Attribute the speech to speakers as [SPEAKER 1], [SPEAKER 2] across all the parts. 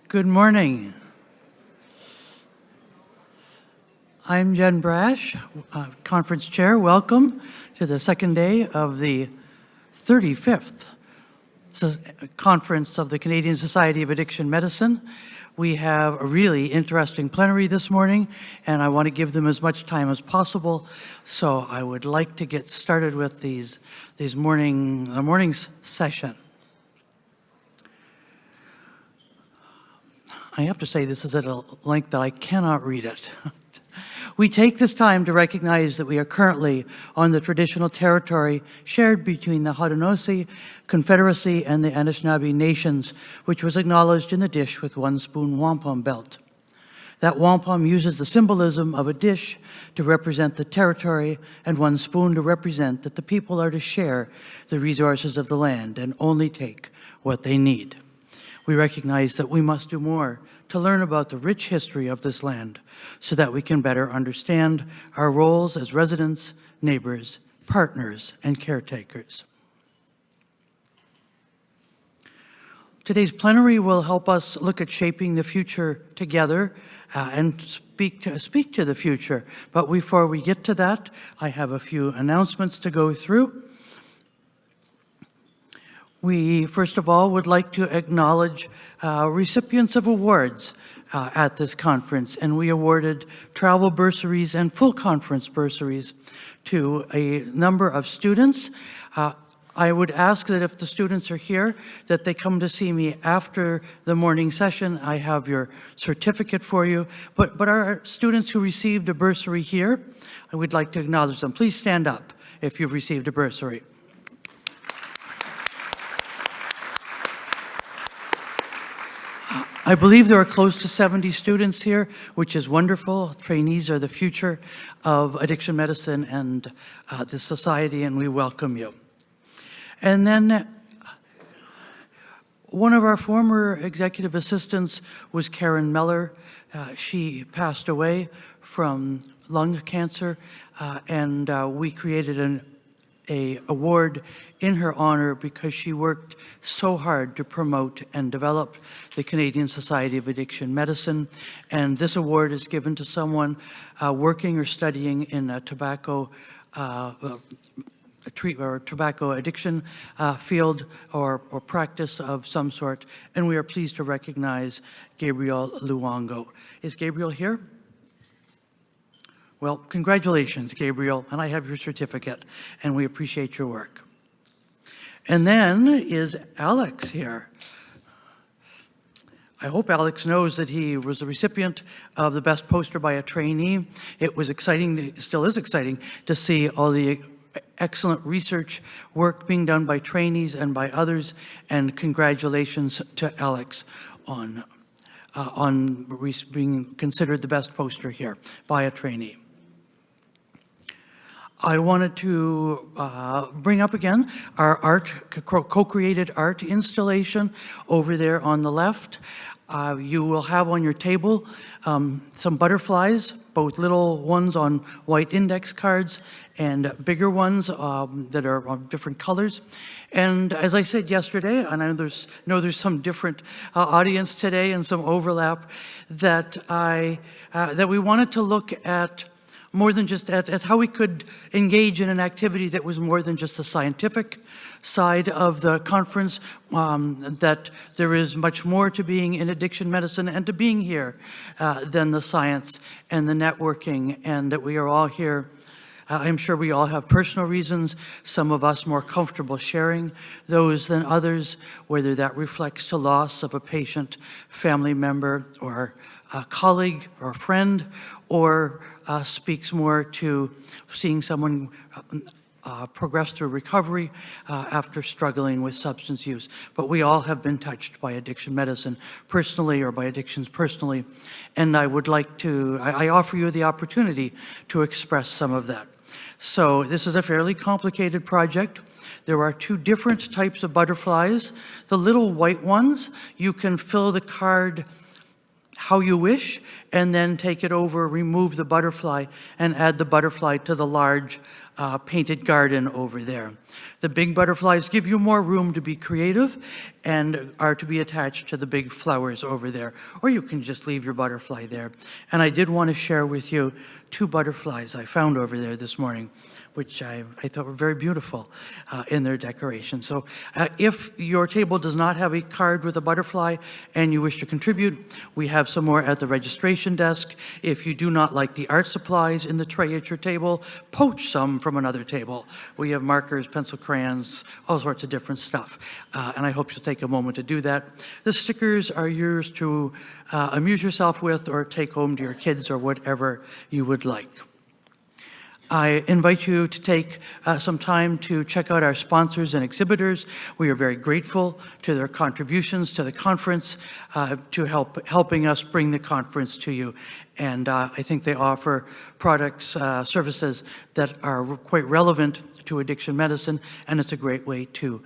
[SPEAKER 1] Good morning. I'm Jen Brash, Conference Chair. Welcome to the second day of the 35th Conference of the Canadian Society of Addiction Medicine. We have a really interesting plenary this morning, and I want to give them as much time as possible. So I would like to get started with the morning's session. I have to say this is at a length that I cannot read it. We take this time to recognize that we are currently on the traditional territory shared between the Haudenosaunee Confederacy and the Anishinaabe Nations, which was acknowledged in the dish with one spoon wampum belt. That wampum uses the symbolism of a dish to represent the territory and one spoon to represent that the people are to share the resources of the land and only take what they need. We recognize that we must do more to learn about the rich history of this land so that we can better understand our roles as residents, neighbors, partners, and caretakers. Today's plenary will help us look at shaping the future together and speak to the future. But before we get to that, I have a few announcements to go through. We, first of all, would like to acknowledge recipients of awards at this conference, and we awarded travel bursaries and full conference bursaries to a number of students. I would ask that if the students are here, that they come to see me after the morning session. I have your certificate for you. But our students who received a bursary here, I would like to acknowledge them. Please stand up if you've received a bursary. I believe there are close to 70 students here, which is wonderful. Trainees are the future of addiction medicine and this society, and we welcome you. And then one of our former executive assistants was Karen Meller. She passed away from lung cancer, and we created an award in her honor because she worked so hard to promote and develop the Canadian Society of Addiction Medicine. And this award is given to someone working or studying in a tobacco or tobacco addiction field or practice of some sort. And we are pleased to recognize Gabriel Luongo. Is Gabriel here? Well, congratulations, Gabriel, and I have your certificate, and we appreciate your work. And then is Alex here. I hope Alex knows that he was the recipient of the best poster by a trainee. It was exciting, still is exciting, to see all the excellent research work being done by trainees and by others, and congratulations to Alex on being considered the best poster here by a trainee. I wanted to bring up again our co-created art installation over there on the left. You will have on your table some butterflies, both little ones on white index cards and bigger ones that are of different colors. And as I said yesterday, and I know there's some different audience today and some overlap, that we wanted to look at more than just at how we could engage in an activity that was more than just the scientific side of the conference, that there is much more to being in addiction medicine and to being here than the science and the networking, and that we are all here. I'm sure we all have personal reasons, some of us more comfortable sharing those than others, whether that reflects to loss of a patient, family member, or a colleague or a friend, or speaks more to seeing someone progress through recovery after struggling with substance use. But we all have been touched by addiction medicine personally, or by addictions personally, and I would like to, I offer you the opportunity to express some of that. So this is a fairly complicated project. There are two different types of butterflies. The little white ones, you can fill the card how you wish, and then take it over, remove the butterfly, and add the butterfly to the large painted garden over there. The big butterflies give you more room to be creative and are to be attached to the big flowers over there, or you can just leave your butterfly there. And I did want to share with you 2 butterflies I found over there this morning, which I thought were very beautiful in their decoration. So if your table does not have a card with a butterfly and you wish to contribute, we have some more at the registration desk. If you do not like the art supplies in the tray at your table, poach some from another table. We have markers, pencil crayons, all sorts of different stuff. And I hope you'll take a moment to do that. The stickers are yours to amuse yourself with or take home to your kids or whatever you would like. I invite you to take some time to check out our sponsors and exhibitors. We are very grateful to their contributions to the conference, to helping us bring the conference to you. And I think they offer products, services that are quite relevant to addiction medicine, and it's a great way to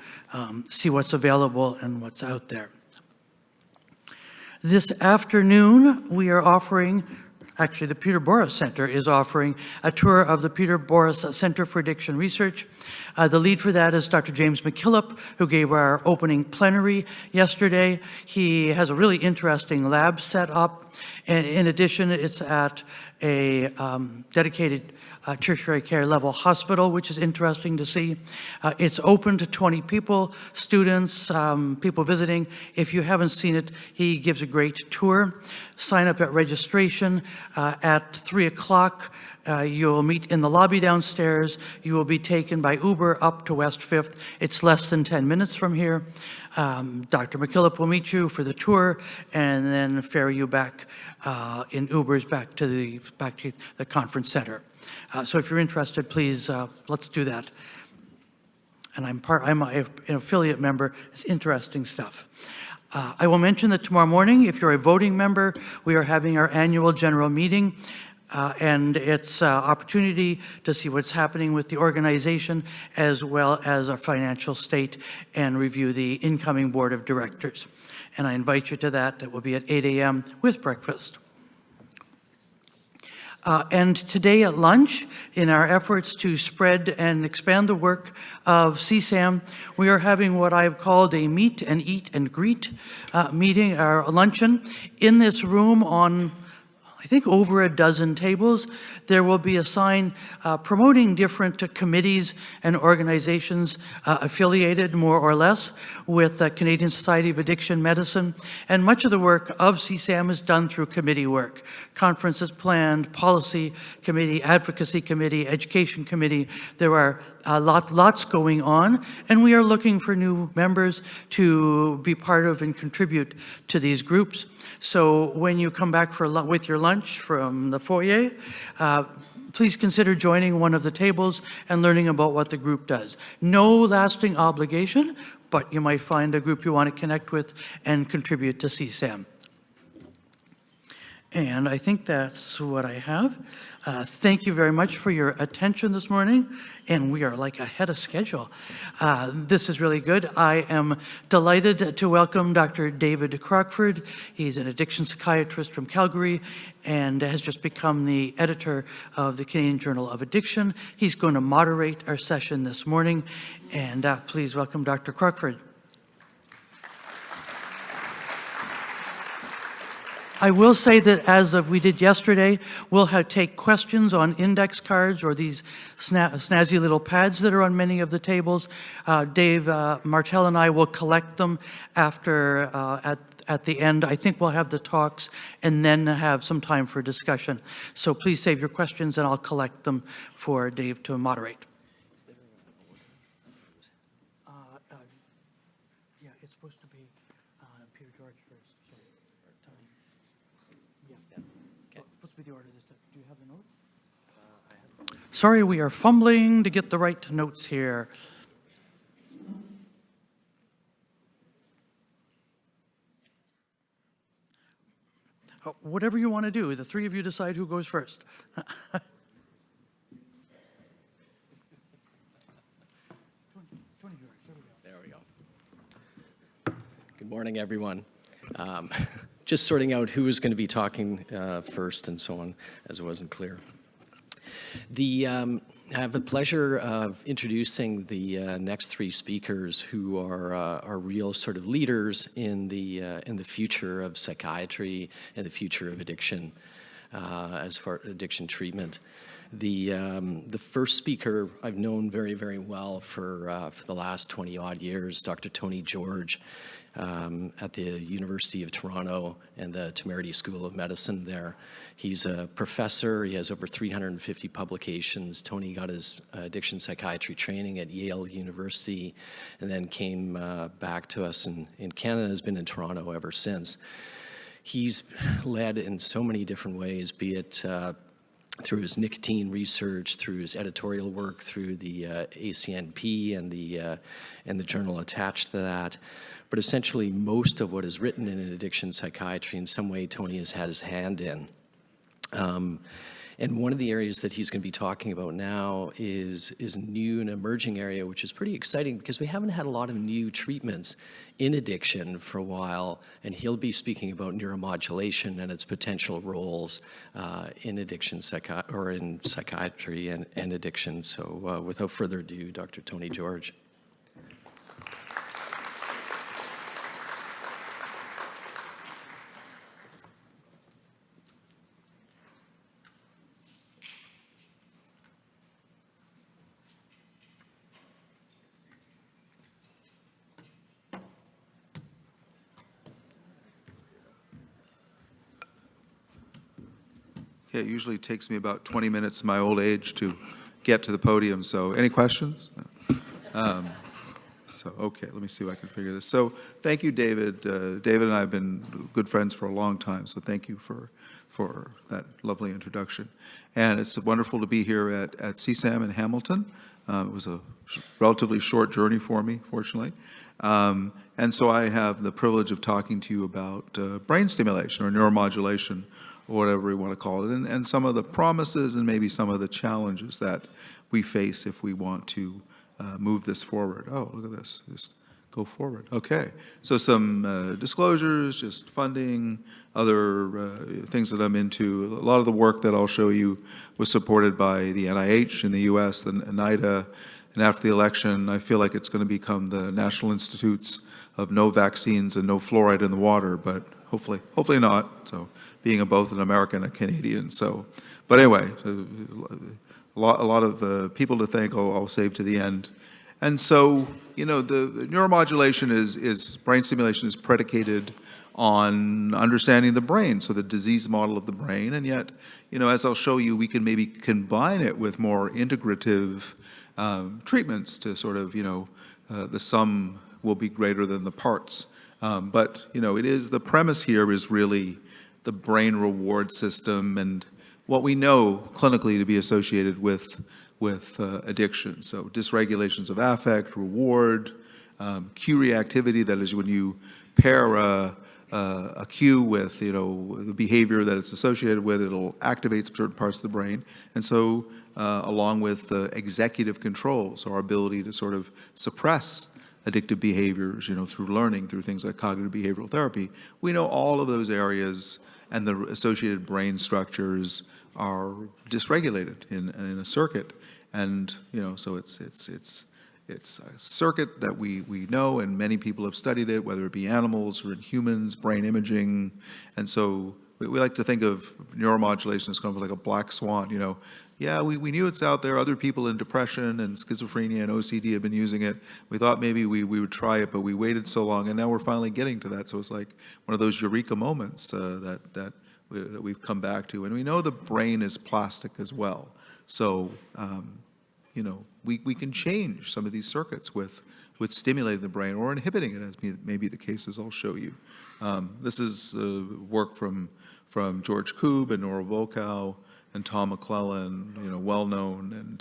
[SPEAKER 1] see what's available and what's out there. This afternoon, we are offering Actually, the Peter Boris Center is offering a tour of the Peter Boris Center for Addiction Research. The lead for that is Dr. James McKillop, who gave our opening plenary yesterday. He has a really interesting lab set up. And in addition, it's at a dedicated tertiary care level hospital, which is interesting to see. It's open to 20 people, students, people visiting. If you haven't seen it, he gives a great tour. Sign up at registration at 3 o'clock. You'll meet in the lobby downstairs. You will be taken by Uber up to West 5th. It's less than 10 minutes from here. Dr. McKillop will meet you for the tour and then ferry you back in Ubers back to the conference center. So if you're interested, please, let's do that. And I'm an affiliate member. It's interesting stuff. I will mention that tomorrow morning, if you're a voting member, we are having our annual general meeting. And it's an opportunity to see what's happening with the organization as well as our financial state and review the incoming board of directors. And I invite you to that. It will be at 8 a.m. with breakfast. And today at lunch, in our efforts to spread and expand the work of CSAM, we are having what I've called a meet and eat and greet meeting, or luncheon, in this room on, I think, over a dozen tables. There will be a sign promoting different committees and organizations affiliated more or less with the Canadian Society of Addiction Medicine. And much of the work of CSAM is done through committee work. Conferences planned, policy committee, advocacy committee, education committee. There are lots going on, and we are looking for new members to be part of and contribute to these groups. So when you come back with your lunch from the foyer, please consider joining one of the tables and learning about what the group does. No lasting obligation, but you might find a group you want to connect with and contribute to CSAM. And I think that's what I have. Thank you very much for your attention this morning. And we are like ahead of schedule. This is really good. I am delighted to welcome Dr. David Crockford. He's an addiction psychiatrist from Calgary and has just become the editor of the Canadian Journal of Addiction. He's going to moderate our session this morning. And please welcome Dr. Crockford. I will say that as we did yesterday, we'll take questions on index cards or these snazzy little pads that are on many of the tables. Dave Martell and I will collect them after at the end. I think we'll have the talks and then have some time for discussion. So please save your questions and I'll collect them for Dave to moderate. Yeah, it's supposed to be Peter George first. The order this. Do you have the notes? Sorry, we are fumbling to get the right notes here. Whatever you want to do, the three of you decide who goes first.
[SPEAKER 2] There we go. Good morning, everyone. Just sorting out who was going to be talking first and so on, as it wasn't clear. I have the pleasure of introducing the next three speakers who are real sort of leaders in the future of psychiatry and the future of addiction, as far addiction treatment. The first speaker I've known very, very well for the last 20-odd years, Dr. Tony George, at the University of Toronto and the Temerity School of Medicine there. He's a professor. He has over 350 publications. Tony got his addiction psychiatry training at Yale University and then came back to us in Canada, has been in Toronto ever since. He's led in so many different ways, be it through his nicotine research, through his editorial work, through the ACNP and the journal attached to that. But essentially, most of what is written in addiction psychiatry, in some way, Tony has had his hand in. And one of the areas that he's going to be talking about now is a new and emerging area, which is pretty exciting because we haven't had a lot of new treatments in addiction for a while, and he'll be speaking about neuromodulation and its potential roles in addiction or in psychiatry and addiction. So without further ado, Dr. Tony George.
[SPEAKER 3] Okay, it usually takes me about 20 minutes in my old age to get to the podium, so any questions? Okay, let me see if I can figure this. So thank you, David. David and I have been good friends for a long time, so thank you for that lovely introduction. And it's wonderful to be here at CSAM in Hamilton. It was a relatively short journey for me, fortunately. And so I have the privilege of talking to you about brain stimulation or neuromodulation, or whatever we want to call it, and some of the promises and maybe some of the challenges that we face if we want to move this forward. Oh, look at this, just go forward. Okay, so some disclosures, just funding, other things that I'm into. A lot of the work that I'll show you was supported by the NIH in the US, the NIDA, and after the election, I feel like it's going to become the National Institutes of no vaccines and no fluoride in the water, but hopefully not. So being both an American and a Canadian. So, but anyway, a lot of people to thank. I'll save to the end. And so, you know, the neuromodulation is brain stimulation is predicated on understanding the brain, so the disease model of the brain. And yet, you know, as I'll show you, we can maybe combine it with more integrative treatments to sort of, you know, the sum will be greater than the parts. But, you know, the premise here is really the brain reward system and what we know clinically to be associated with addiction. So dysregulations of affect, reward, cue reactivity, that is when you pair a cue with, you know, the behavior that it's associated with, it'll activate certain parts of the brain. And so along with executive control, so our ability to sort of suppress addictive behaviors, you know, through learning, through things like cognitive behavioral therapy. We know all of those areas and the associated brain structures are dysregulated in a circuit. And, you know, so it's a circuit that we know, and many people have studied it, whether it be animals or in humans, brain imaging. And so we like to think of neuromodulation as kind of like a black swan, you know. Yeah, we knew it's out there. Other people in depression and schizophrenia and OCD have been using it. We thought maybe we would try it, but we waited so long, and now we're finally getting to that. So it's like one of those eureka moments that we've come back to. And we know the brain is plastic as well. So, you know, we can change some of these circuits with stimulating the brain or inhibiting it, as may be the case, as I'll show you. This is work from George Koob and Nora Volkow and Tom McClellan, you know, well known,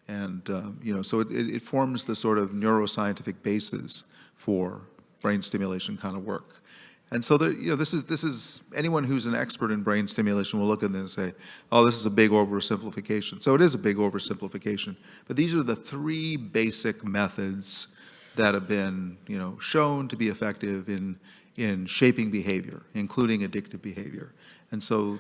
[SPEAKER 3] and you know, so it forms the sort of neuroscientific basis for brain stimulation kind of work. And so you know, this is anyone who's an expert in brain stimulation will look at this and say, oh, this is a big oversimplification. So it is a big oversimplification, but these are the three basic methods that have been, you know, shown to be effective in shaping behavior, including addictive behavior. And so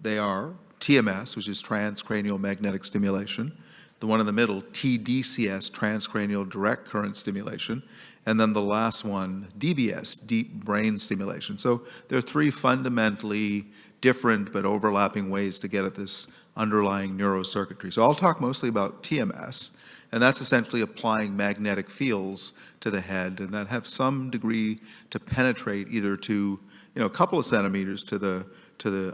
[SPEAKER 3] they are TMS, which is transcranial magnetic stimulation. The one in the middle, TDCS, transcranial direct current stimulation. And then the last one, DBS, deep brain stimulation. So there are three fundamentally different but overlapping ways to get at this underlying neurocircuitry. So I'll talk mostly about TMS, and that's essentially applying magnetic fields to the head, and that have some degree to penetrate either to, a couple of centimeters to the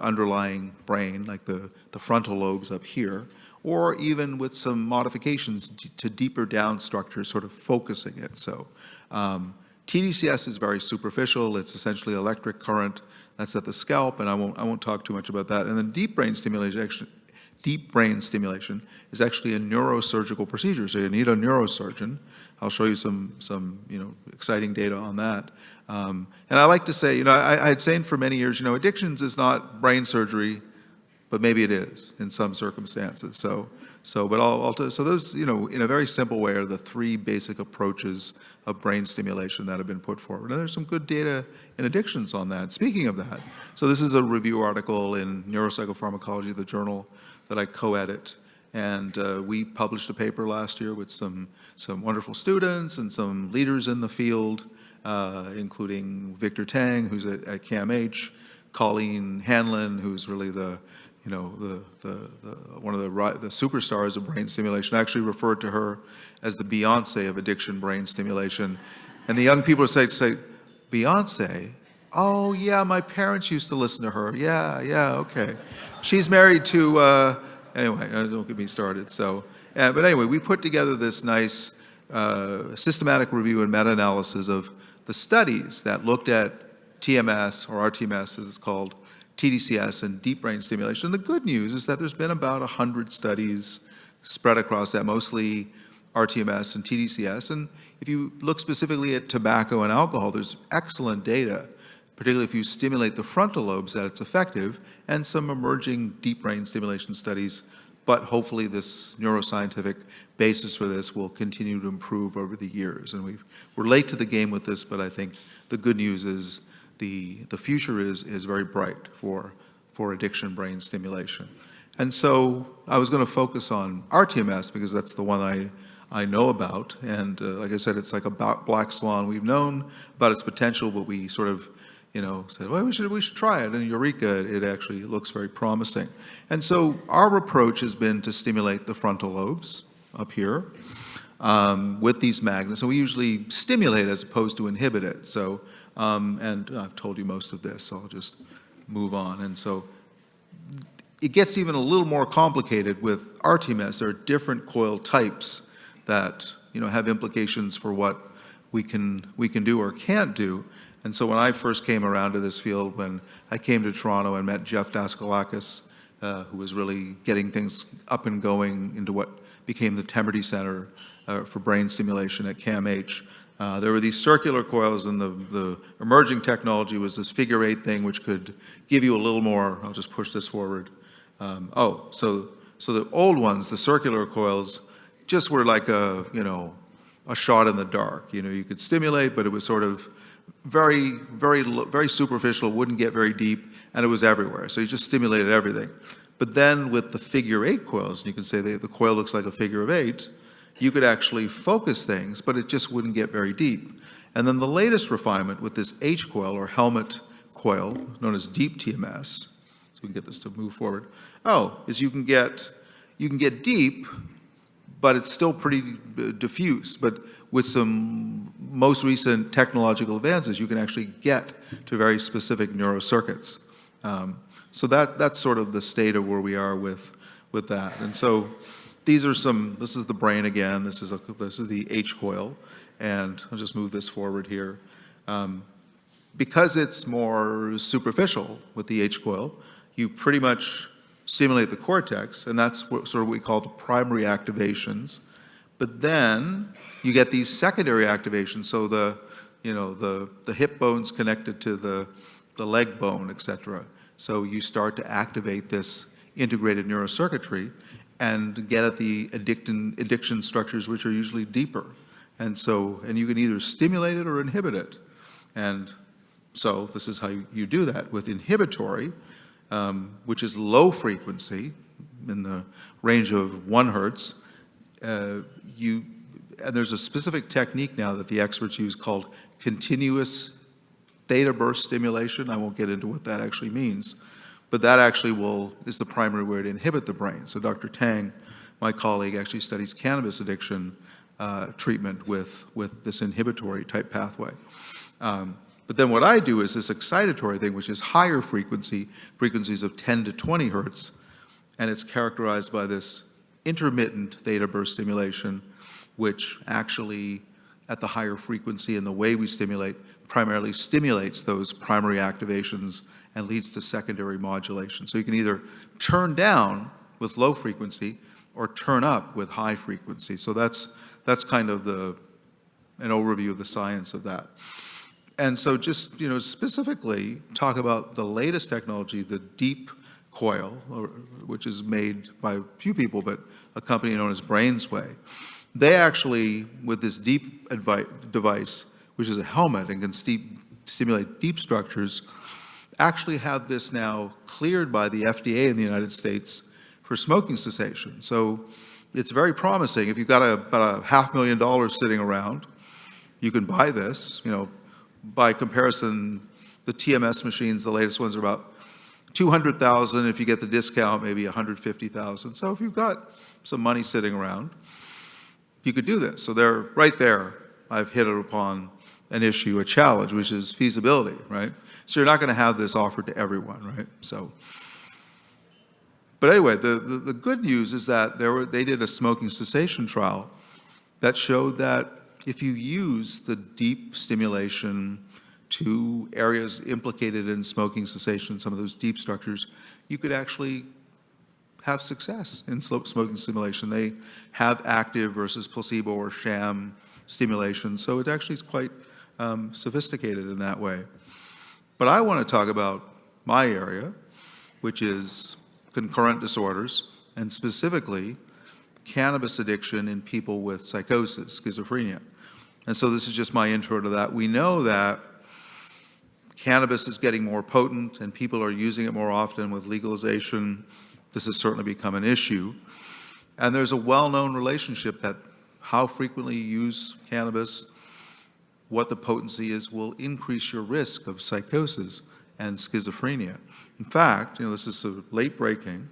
[SPEAKER 3] underlying brain, like the frontal lobes up here, or even with some modifications to deeper down structures, sort of focusing it. So TDCS is very superficial. It's essentially electric current that's at the scalp, and I won't talk too much about that. And then deep brain stimulation is actually a neurosurgical procedure. So you need a neurosurgeon. I'll show you some exciting data on that. And I like to say, I had saying for many years, addictions is not brain surgery, but maybe it is in some circumstances. So those, in a very simple way, are the three basic approaches of brain stimulation that have been put forward. And there's some good data in addictions on that. Speaking of that, so this is a review article in Neuropsychopharmacology, the journal that I co-edit. And we published a paper last year with some wonderful students and some leaders in the field, including Victor Tang, who's at CAMH, Colleen Hanlon, who's really one of the superstars of brain stimulation. I actually referred to her as the Beyonce of addiction brain stimulation. And the young people say, Beyonce? Oh, yeah, my parents used to listen to her. Yeah, okay. She's married to, anyway, don't get me started. So, but anyway, we put together this nice systematic review and meta-analysis of the studies that looked at TMS, or RTMS as it's called, TDCS, and deep brain stimulation. And the good news is that there's been about 100 studies spread across that, mostly RTMS and TDCS. And if you look specifically at tobacco and alcohol, there's excellent data, particularly if you stimulate the frontal lobes, that it's effective, and some emerging deep brain stimulation studies. But hopefully this neuroscientific basis for this will continue to improve over the years. And we're late to the game with this, but I think the good news is the future is very bright for addiction brain stimulation. And so I was going to focus on RTMS because that's the one I know about. And like I said, it's like a black swan. We've known about its potential, but we sort of said, well, we should try it. And eureka, it actually looks very promising. And so our approach has been to stimulate the frontal lobes up here with these magnets. And we usually stimulate as opposed to inhibit it. So, and I've told you most of this, so I'll just move on. And so it gets even a little more complicated with RTMS. There are different coil types that have implications for what we can do or can't do. And so when I first came around to this field, when I came to Toronto and met Jeff Daskalakis, who was really getting things up and going into what became the Temerty Center for Brain Stimulation at CAMH, there were these circular coils, and the emerging technology was this figure 8 thing, which could give you a little more. I'll just push this forward. So the old ones, the circular coils, just were like a shot in the dark. You could stimulate, but it was sort of very, very, very superficial, wouldn't get very deep, and it was everywhere. So you just stimulated everything. But then with the figure 8 coils, and you can say the coil looks like a figure of 8, you could actually focus things, but it just wouldn't get very deep. And then the latest refinement with this H coil, or helmet coil, known as deep TMS, so we can get this to move forward, is you can get deep, but it's still pretty diffuse. But with some most recent technological advances, you can actually get to very specific neurocircuits. So that's sort of the state of where we are with that. And so this is the brain again, this is the H coil, and I'll just move this forward here. Because it's more superficial with the H coil, you pretty much stimulate the cortex, and that's what we call the primary activations. But then you get these secondary activations, so the hip bone's connected to the leg bone, etc. So you start to activate this integrated neurocircuitry and get at the addiction structures, which are usually deeper. And you can either stimulate it or inhibit it. And so this is how you do that. With inhibitory, which is low frequency in the range of 1 hertz. And there's a specific technique now that the experts use called continuous theta burst stimulation. I won't get into what that actually means, but that actually is the primary way to inhibit the brain. So Dr. Tang, my colleague, actually studies cannabis addiction treatment with this inhibitory type pathway. But then what I do is this excitatory thing, which is higher frequencies of 10 to 20 hertz, and it's characterized by this intermittent theta burst stimulation, which actually, at the higher frequency and the way we stimulate, primarily stimulates those primary activations and leads to secondary modulation. So you can either turn down with low frequency or turn up with high frequency. So that's kind of an overview of the science of that. And so just, specifically talk about the latest technology, the deep coil, which is made by a few people, but a company known as Brainsway. They actually, with this deep device, which is a helmet and can stimulate deep structures, actually have this now cleared by the FDA in the United States for smoking cessation. So it's very promising. If you've got about $500,000 sitting around, you can buy this. By comparison, the TMS machines, the latest ones, are about $200,000. If you get the discount, maybe $150,000. So if you've got some money sitting around, you could do this. So right there, I've hit upon an issue, a challenge, which is feasibility, right? So you're not going to have this offered to everyone, right? But anyway, the good news is that they did a smoking cessation trial that showed that if you use the deep stimulation to areas implicated in smoking cessation, some of those deep structures, you could actually have success in smoking stimulation. They have active versus placebo or sham stimulation, so it actually is quite sophisticated in that way. But I want to talk about my area, which is concurrent disorders, and specifically cannabis addiction in people with psychosis, schizophrenia. And so this is just my intro to that. We know that cannabis is getting more potent and people are using it more often with legalization. This has certainly become an issue. And there's a well-known relationship that how frequently you use cannabis, what the potency is, will increase your risk of psychosis and schizophrenia. In fact, this is late breaking.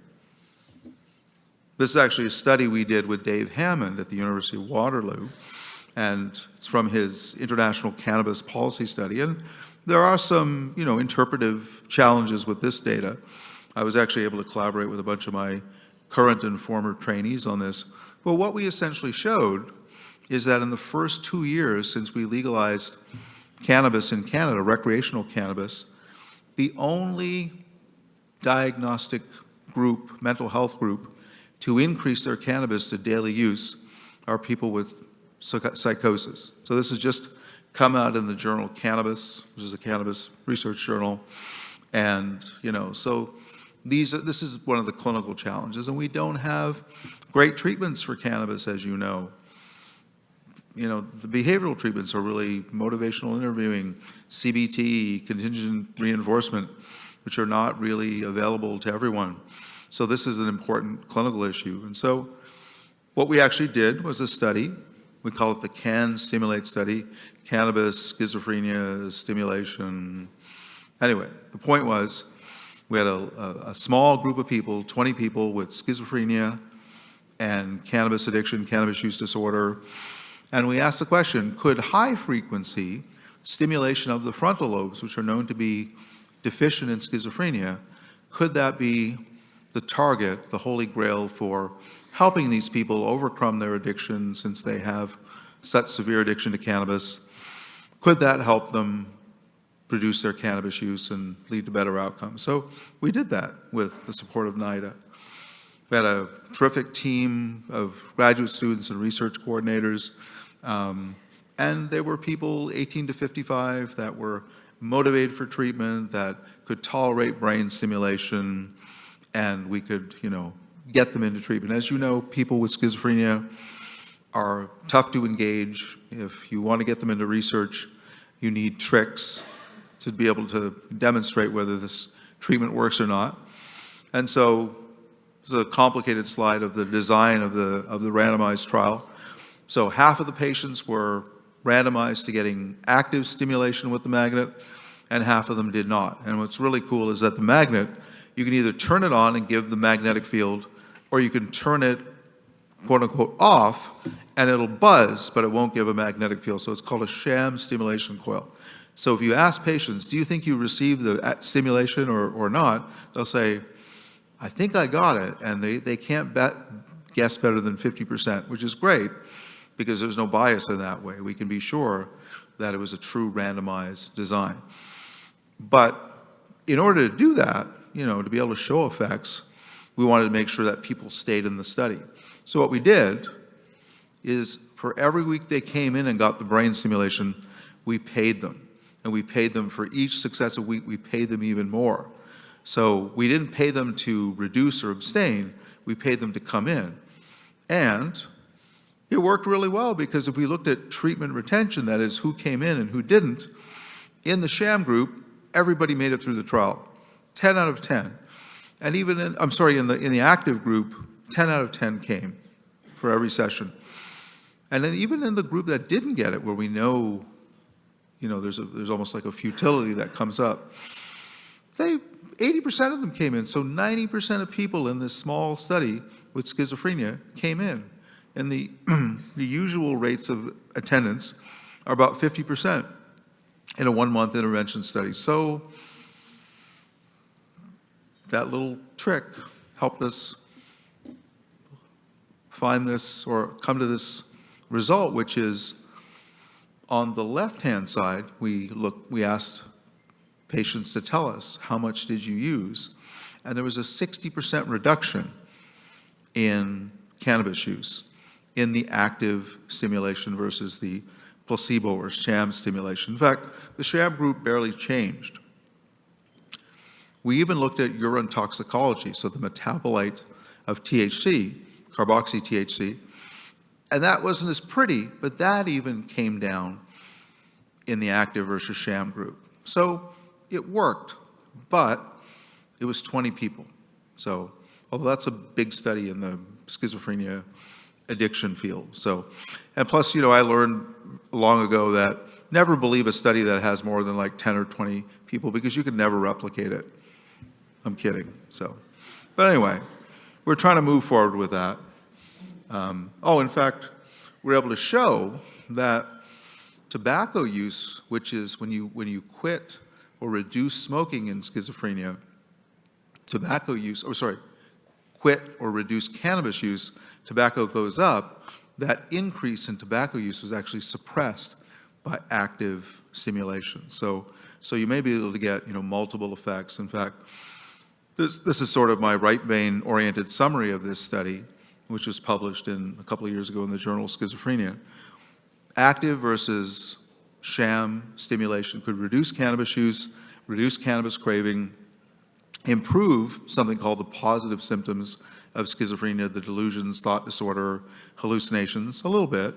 [SPEAKER 3] This is actually a study we did with Dave Hammond at the University of Waterloo, and it's from his International Cannabis Policy Study. And there are some, interpretive challenges with this data. I was actually able to collaborate with a bunch of my current and former trainees on this. But what we essentially showed is that in the first 2 years since we legalized cannabis in Canada, recreational cannabis, the only diagnostic group, mental health group, to increase their cannabis to daily use are people with psychosis. So this has just come out in the journal Cannabis, which is a cannabis research journal. And, so this is one of the clinical challenges, and we don't have great treatments for cannabis, as you know. The behavioral treatments are really motivational interviewing, CBT, contingent reinforcement, which are not really available to everyone. So this is an important clinical issue. And so what we actually did was a study. We call it the CAN Stimulate study, cannabis, schizophrenia, stimulation. Anyway, the point was we had a small group of people, 20 people with schizophrenia and cannabis addiction, cannabis use disorder. And we asked the question, could high frequency stimulation of the frontal lobes, which are known to be deficient in schizophrenia, could that be the target, the holy grail for helping these people overcome their addiction since they have such severe addiction to cannabis? Could that help them reduce their cannabis use and lead to better outcomes? So we did that with the support of NIDA. We had a terrific team of graduate students and research coordinators, and there were people 18 to 55 that were motivated for treatment, that could tolerate brain stimulation, and we could, get them into treatment. As you know, people with schizophrenia are tough to engage. If you want to get them into research, you need tricks to be able to demonstrate whether this treatment works or not. And so this is a complicated slide of the design of the randomized trial. So half of the patients were randomized to getting active stimulation with the magnet, and half of them did not. And what's really cool is that the magnet, you can either turn it on and give the magnetic field, or you can turn it, quote unquote, off, and it'll buzz, but it won't give a magnetic field. So it's called a sham stimulation coil. So if you ask patients, do you think you received the stimulation or not, they'll say, I think I got it, and they can't guess better than 50%, which is great, because there's no bias in that way. We can be sure that it was a true randomized design. But in order to do that, to be able to show effects, we wanted to make sure that people stayed in the study. So what we did is for every week they came in and got the brain stimulation, we paid them. And we paid them for each successive week, we paid them even more. So we didn't pay them to reduce or abstain, we paid them to come in. And it worked really well, because if we looked at treatment retention, that is who came in and who didn't, in the sham group, everybody made it through the trial, 10 out of 10. And even in the active group, 10 out of 10 came for every session. And then even in the group that didn't get it, where we know, there's almost like a futility that comes up, 80% of them came in. So 90% of people in this small study with schizophrenia came in. And the usual rates of attendance are about 50% in a 1-month intervention study. So that little trick helped us find this, or come to this result, which is on the left-hand side, we asked patients to tell us, how much did you use? And there was a 60% reduction in cannabis use in the active stimulation versus the placebo or sham stimulation. In fact, the sham group barely changed. We even looked at urine toxicology, so the metabolite of THC, carboxy-THC, and that wasn't as pretty, but that even came down in the active versus sham group. So it worked, but it was 20 people. So, although that's a big study in the schizophrenia addiction field. So, and plus, I learned long ago that never believe a study that has more than like 10 or 20 people, because you can never replicate it. I'm kidding. So, but anyway, we're trying to move forward with that. In fact, we're able to show that tobacco use, which is when you quit or reduce smoking in schizophrenia, quit or reduce cannabis use, tobacco goes up. That increase in tobacco use was actually suppressed by active stimulation. So you may be able to get multiple effects. In fact, this is sort of my right brain oriented summary of this study, which was published a couple of years ago in the journal Schizophrenia. Active versus sham stimulation could reduce cannabis use, reduce cannabis craving, improve something called the positive symptoms of schizophrenia, the delusions, thought disorder, hallucinations, a little bit,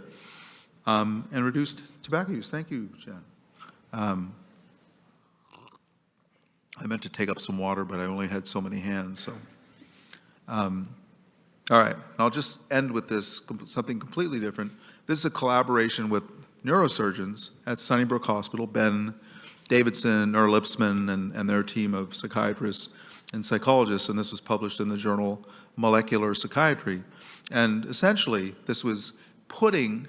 [SPEAKER 3] and reduced tobacco use. Thank you, Jen. I meant to take up some water, but I only had so many hands. So, all right, I'll just end with this, something completely different. This is a collaboration with neurosurgeons at Sunnybrook Hospital, Ben Davidson, Earl Lipsman, and their team of psychiatrists and psychologists, and this was published in the journal Molecular Psychiatry. And essentially, this was putting,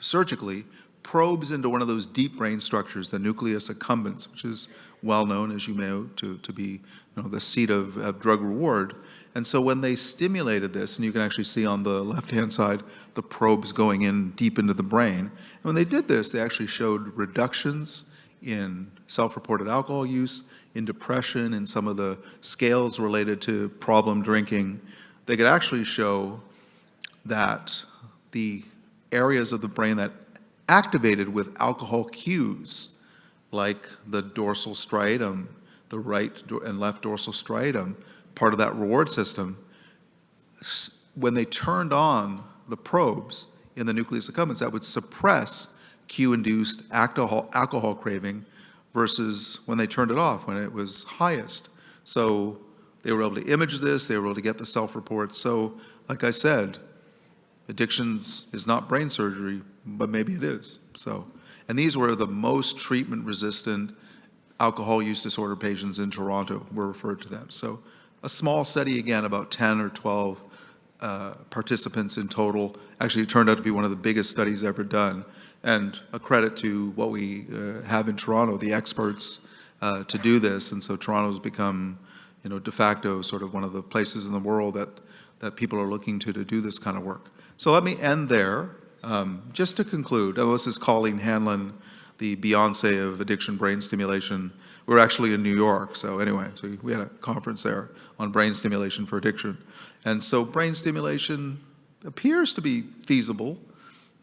[SPEAKER 3] surgically, probes into one of those deep brain structures, the nucleus accumbens, which is well known, as you know, to be the seat of drug reward. And so when they stimulated this, and you can actually see on the left-hand side the probes going in deep into the brain, and when they did this, they actually showed reductions in self-reported alcohol use, in depression, in some of the scales related to problem drinking. They could actually show that the areas of the brain that activated with alcohol cues, like the dorsal striatum, the right and left dorsal striatum, part of that reward system, when they turned on the probes in the nucleus accumbens, that would suppress cue-induced alcohol craving versus when they turned it off, when it was highest. So they were able to image this, they were able to get the self-report. So, like I said, addictions is not brain surgery, but maybe it is. So, and these were the most treatment-resistant alcohol use disorder patients in Toronto, were referred to them. So a small study, again, about 10 or 12 participants in total. Actually, it turned out to be one of the biggest studies ever done. And a credit to what we have in Toronto, the experts to do this. And so Toronto's become, de facto sort of one of the places in the world that people are looking to do this kind of work. So let me end there. Just to conclude, this is Colleen Hanlon, the Beyonce of addiction brain stimulation. We're actually in New York, so anyway, so we had a conference there on brain stimulation for addiction. And so brain stimulation appears to be feasible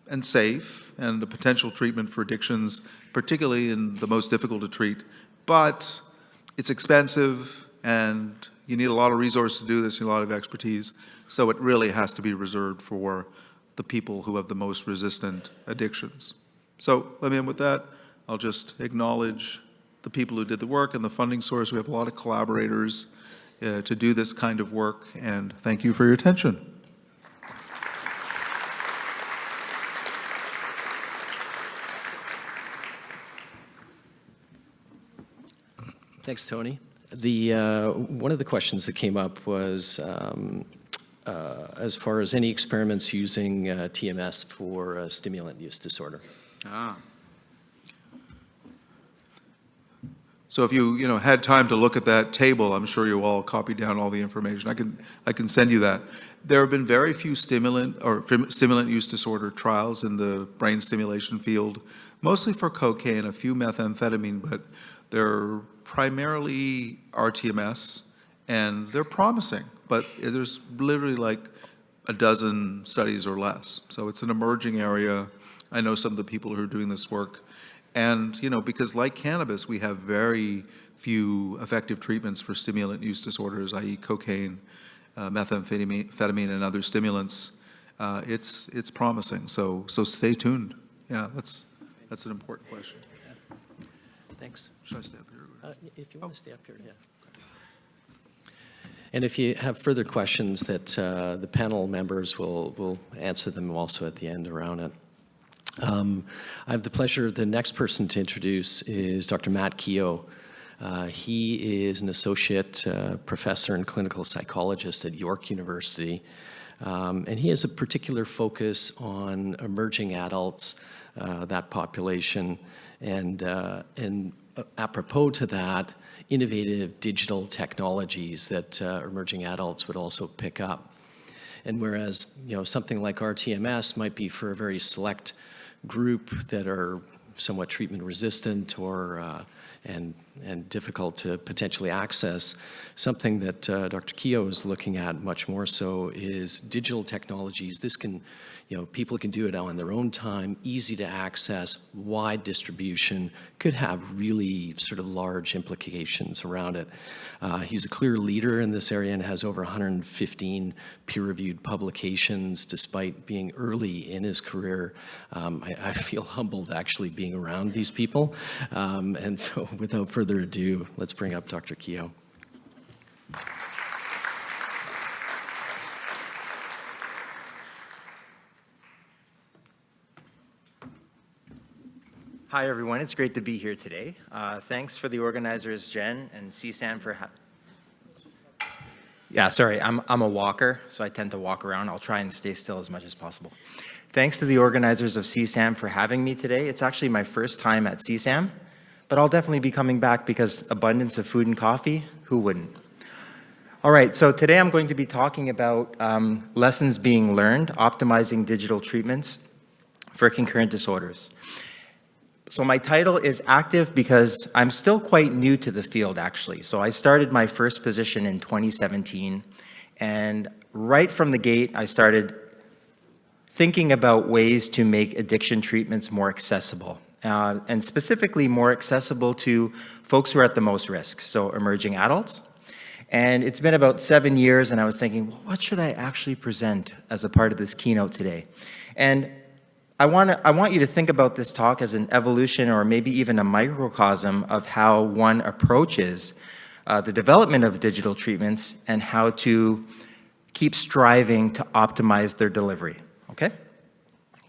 [SPEAKER 3] and safe and a potential treatment for addictions, particularly in the most difficult to treat, but it's expensive and you need a lot of resources to do this, a lot of expertise, so it really has to be reserved for the people who have the most resistant addictions. So let me end with that. I'll just acknowledge the people who did the work and the funding source. We have a lot of collaborators to do this kind of work, and thank you for your attention.
[SPEAKER 2] Thanks, Tony. One of the questions that came up was as far as any experiments using TMS for stimulant use disorder.
[SPEAKER 3] So if you had time to look at that table, I'm sure you all copied down all the information. I can send you that. There have been very few stimulant use disorder trials in the brain stimulation field, mostly for cocaine, a few methamphetamine, but they're primarily RTMS, and they're promising, but there's literally like a dozen studies or less. So it's an emerging area. I know some of the people who are doing this work. And, because like cannabis, we have very few effective treatments for stimulant use disorders, i.e. cocaine, methamphetamine, and other stimulants. It's promising. So stay tuned. Yeah, that's an important question.
[SPEAKER 2] Thanks.
[SPEAKER 3] Should I stay up here?
[SPEAKER 2] If you want to stay up here, yeah. And if you have further questions that the panel members will answer them also at the end around it. I have the pleasure, the next person to introduce is Dr. Matt Keogh. He is an associate professor and clinical psychologist at York University. And he has a particular focus on emerging adults, that population, and apropos to that, innovative digital technologies that emerging adults would also pick up. And whereas, something like RTMS might be for a very select group that are somewhat treatment resistant or and difficult to potentially access, something that Dr. Keogh is looking at much more so is digital technologies. This can, people can do it on their own time, easy to access, wide distribution, could have really sort of large implications around it. He's a clear leader in this area and has over 115 peer-reviewed publications despite being early in his career. I feel humbled actually being around these people. And so without further ado, let's bring up Dr. Keogh.
[SPEAKER 4] Hi, everyone. It's great to be here today. Thanks for the organizers, Jen and CSAM for I'm a walker, so I tend to walk around. I'll try and stay still as much as possible. Thanks to the organizers of CSAM for having me today. It's actually my first time at CSAM, but I'll definitely be coming back because abundance of food and coffee, who wouldn't? All right, so today I'm going to be talking about lessons being learned, optimizing digital treatments for concurrent disorders. So my title is active because I'm still quite new to the field, actually. So I started my first position in 2017, and right from the gate, I started thinking about ways to make addiction treatments more accessible, and specifically more accessible to folks who are at the most risk, so emerging adults. And it's been about 7 years, and I was thinking, well, what should I actually present as a part of this keynote today? And I want you to think about this talk as an evolution or maybe even a microcosm of how one approaches the development of digital treatments, and how to keep striving to optimize their delivery. Okay?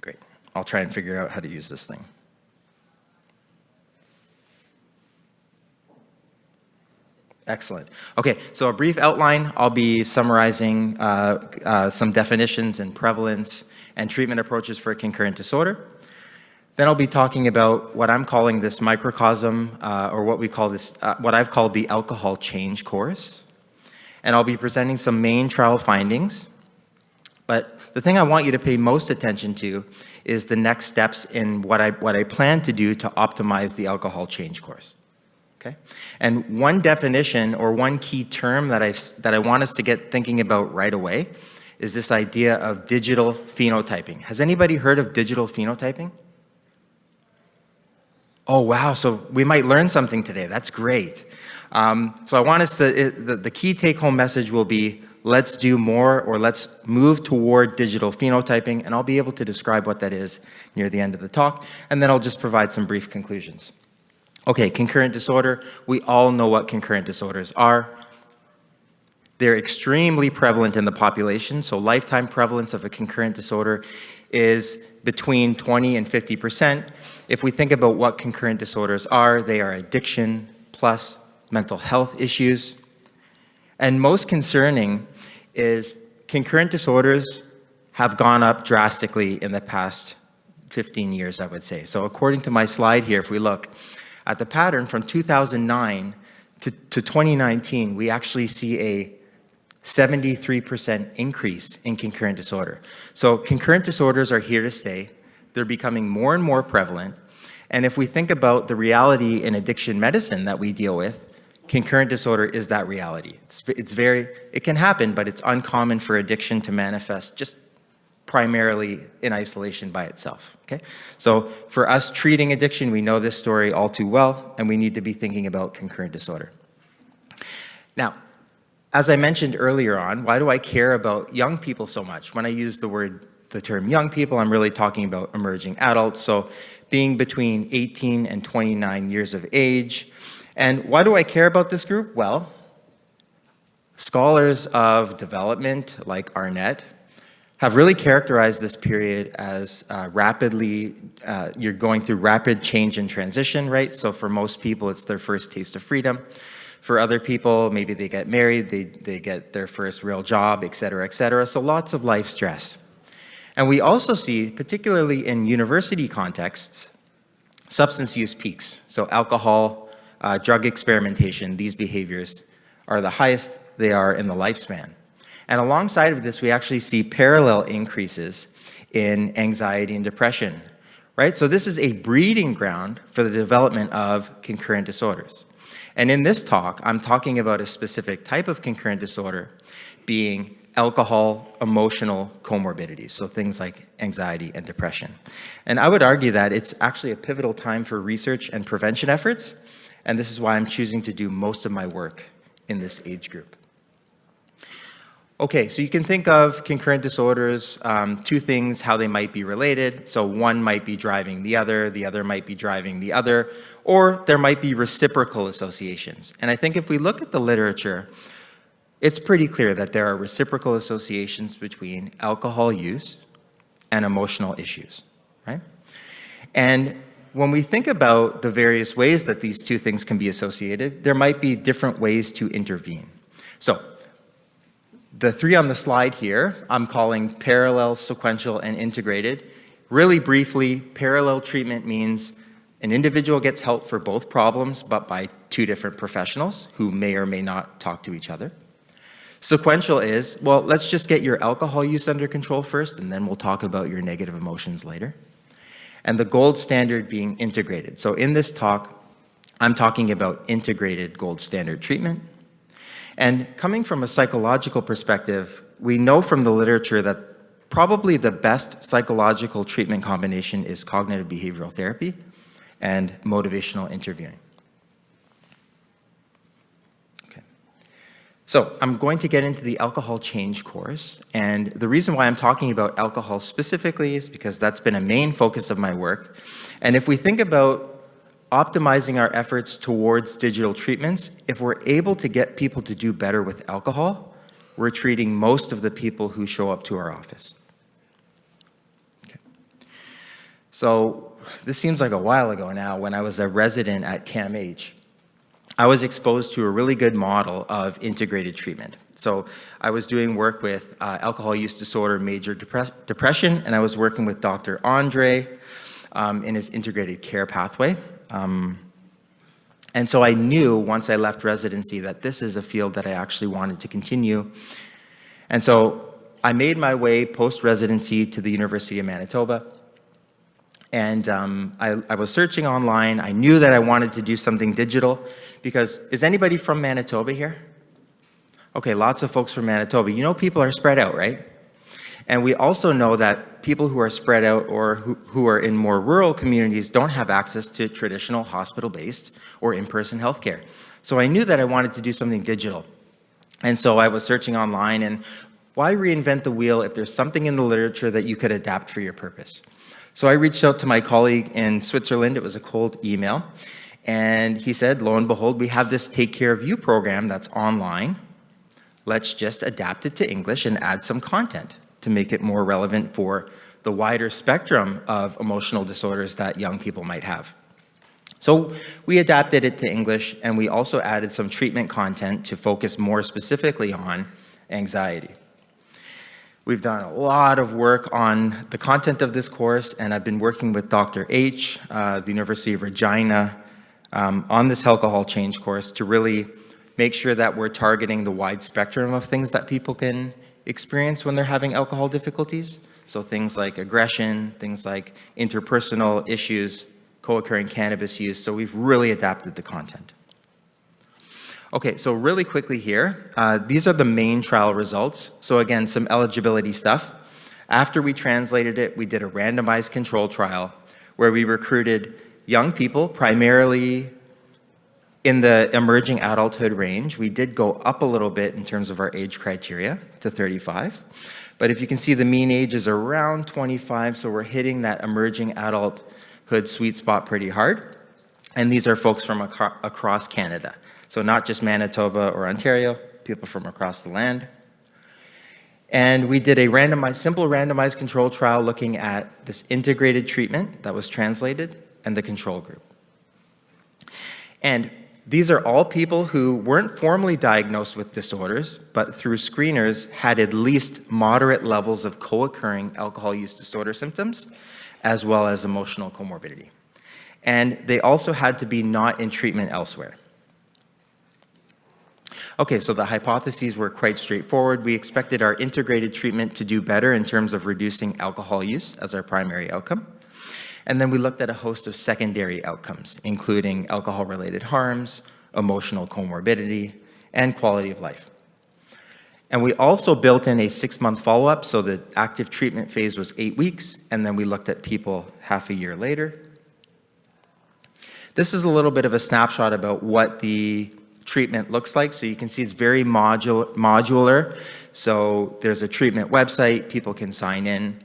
[SPEAKER 4] Great. I'll try and figure out how to use this thing. Excellent. Okay, so a brief outline. I'll be summarizing some definitions and prevalence and treatment approaches for a concurrent disorder. Then I'll be talking about what I'm calling this microcosm, or what we call this, what I've called the alcohol change course. And I'll be presenting some main trial findings. But the thing I want you to pay most attention to is the next steps in what I plan to do to optimize the alcohol change course. Okay? And one definition or one key term that I want us to get thinking about right away is this idea of digital phenotyping. Has anybody heard of digital phenotyping? Oh, wow, so we might learn something today. That's great. So I want us to, the key take-home message will be, let's do more, or let's move toward digital phenotyping, and I'll be able to describe what that is near the end of the talk, and then I'll just provide some brief conclusions. Okay, concurrent disorder. We all know what concurrent disorders are. They're extremely prevalent in the population, so lifetime prevalence of a concurrent disorder is between 20 and 50%. If we think about what concurrent disorders are, they are addiction plus mental health issues. And most concerning is concurrent disorders have gone up drastically in the past 15 years, I would say. So according to my slide here, if we look at the pattern from 2009 to 2019, we actually see a 73% increase in concurrent disorder. So concurrent disorders are here to stay. They're becoming more and more prevalent. And if we think about the reality in addiction medicine that we deal with, concurrent disorder is that reality. It can happen, but it's uncommon for addiction to manifest just primarily in isolation by itself, okay? So for us treating addiction, we know this story all too well, and we need to be thinking about concurrent disorder. Now, as I mentioned earlier on, why do I care about young people so much? When I use the term young people, I'm really talking about emerging adults, so being between 18 and 29 years of age. And why do I care about this group? Well, scholars of development like Arnett have really characterized this period as you're going through rapid change and transition, right? So for most people, it's their first taste of freedom. For other people, maybe they get married, they get their first real job, et cetera, et cetera. So lots of life stress. And we also see, particularly in university contexts, substance use peaks. So alcohol, drug experimentation, these behaviors are the highest they are in the lifespan. And alongside of this, we actually see parallel increases in anxiety and depression, right? So this is a breeding ground for the development of concurrent disorders. And in this talk, I'm talking about a specific type of concurrent disorder being alcohol emotional comorbidities, so things like anxiety and depression. And I would argue that it's actually a pivotal time for research and prevention efforts, and this is why I'm choosing to do most of my work in this age group. Okay, so you can think of concurrent disorders, two things, how they might be related. So one might be driving the other might be driving the other, or there might be reciprocal associations. And I think if we look at the literature, it's pretty clear that there are reciprocal associations between alcohol use and emotional issues, right? And when we think about the various ways that these two things can be associated, there might be different ways to intervene. So the three on the slide here, I'm calling parallel, sequential, and integrated. Really briefly, parallel treatment means an individual gets help for both problems, but by two different professionals who may or may not talk to each other. Sequential is, well, let's just get your alcohol use under control first, and then we'll talk about your negative emotions later. And the gold standard being integrated. So in this talk, I'm talking about integrated gold standard treatment. And coming from a psychological perspective, we know from the literature that probably the best psychological treatment combination is cognitive behavioral therapy and motivational interviewing. Okay. So I'm going to get into the alcohol change course, and the reason why I'm talking about alcohol specifically is because that's been a main focus of my work. And if we think about optimizing our efforts towards digital treatments, if we're able to get people to do better with alcohol, we're treating most of the people who show up to our office. Okay. So this seems like a while ago now. When I was a resident at CAMH, I was exposed to a really good model of integrated treatment. So I was doing work with alcohol use disorder, major depression, and I was working with Dr. Andre in his integrated care pathway. And so I knew once I left residency that this is a field that I actually wanted to continue. And so I made my way post-residency to the University of Manitoba. And I was searching online. I knew that I wanted to do something digital because, is anybody from Manitoba here? Okay, lots of folks from Manitoba. You know, people are spread out, right? And we also know that people who are spread out or who are in more rural communities don't have access to traditional hospital-based or in-person healthcare. So I knew that I wanted to do something digital. And so I was searching online, and why reinvent the wheel if there's something in the literature that you could adapt for your purpose? So I reached out to my colleague in Switzerland. It was a cold email. And he said, lo and behold, we have this Take Care of You program that's online. Let's just adapt it to English and add some content to make it more relevant for the wider spectrum of emotional disorders that young people might have. So we adapted it to English, and we also added some treatment content to focus more specifically on anxiety. We've done a lot of work on the content of this course, and I've been working with Dr. H, the University of Regina, on this alcohol change course to really make sure that we're targeting the wide spectrum of things that people can experience when they're having alcohol difficulties. So things like aggression, things like interpersonal issues, co-occurring cannabis use. So we've really adapted the content. Okay, so really quickly here, these are the main trial results. So again, some eligibility stuff. After we translated it, we did a randomized control trial where we recruited young people, primarily in the emerging adulthood range. We did go up a little bit in terms of our age criteria to 35. But if you can see, the mean age is around 25, so we're hitting that emerging adulthood sweet spot pretty hard. And these are folks from across Canada. So not just Manitoba or Ontario, people from across the land. And we did a simple randomized control trial looking at this integrated treatment that was translated and the control group. And these are all people who weren't formally diagnosed with disorders, but through screeners had at least moderate levels of co-occurring alcohol use disorder symptoms, as well as emotional comorbidity. And they also had to be not in treatment elsewhere. Okay, so the hypotheses were quite straightforward. We expected our integrated treatment to do better in terms of reducing alcohol use as our primary outcome. And then we looked at a host of secondary outcomes, including alcohol-related harms, emotional comorbidity, and quality of life. And we also built in a 6-month follow-up, so the active treatment phase was 8 weeks, and then we looked at people half a year later. This is a little bit of a snapshot about what the treatment looks like. So you can see it's very modular. So there's a treatment website, people can sign in,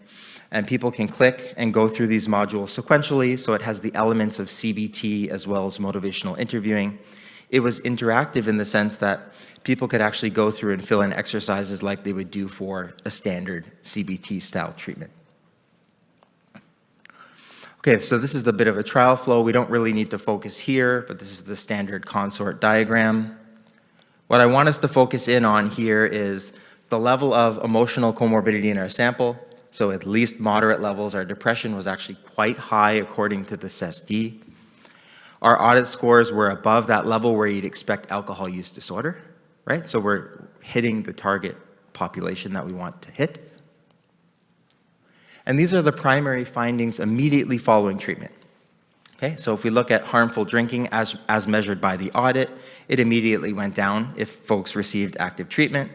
[SPEAKER 4] and people can click and go through these modules sequentially. So it has the elements of CBT as well as motivational interviewing. It was interactive in the sense that people could actually go through and fill in exercises like they would do for a standard CBT style treatment. Okay, so this is the bit of a trial flow. We don't really need to focus here, but this is the standard consort diagram. What I want us to focus in on here is the level of emotional comorbidity in our sample. So at least moderate levels. Our depression was actually quite high according to the SESD. Our audit scores were above that level where you'd expect alcohol use disorder, right? So we're hitting the target population that we want to hit. And these are the primary findings immediately following treatment. Okay, so if we look at harmful drinking as measured by the audit, it immediately went down if folks received active treatment.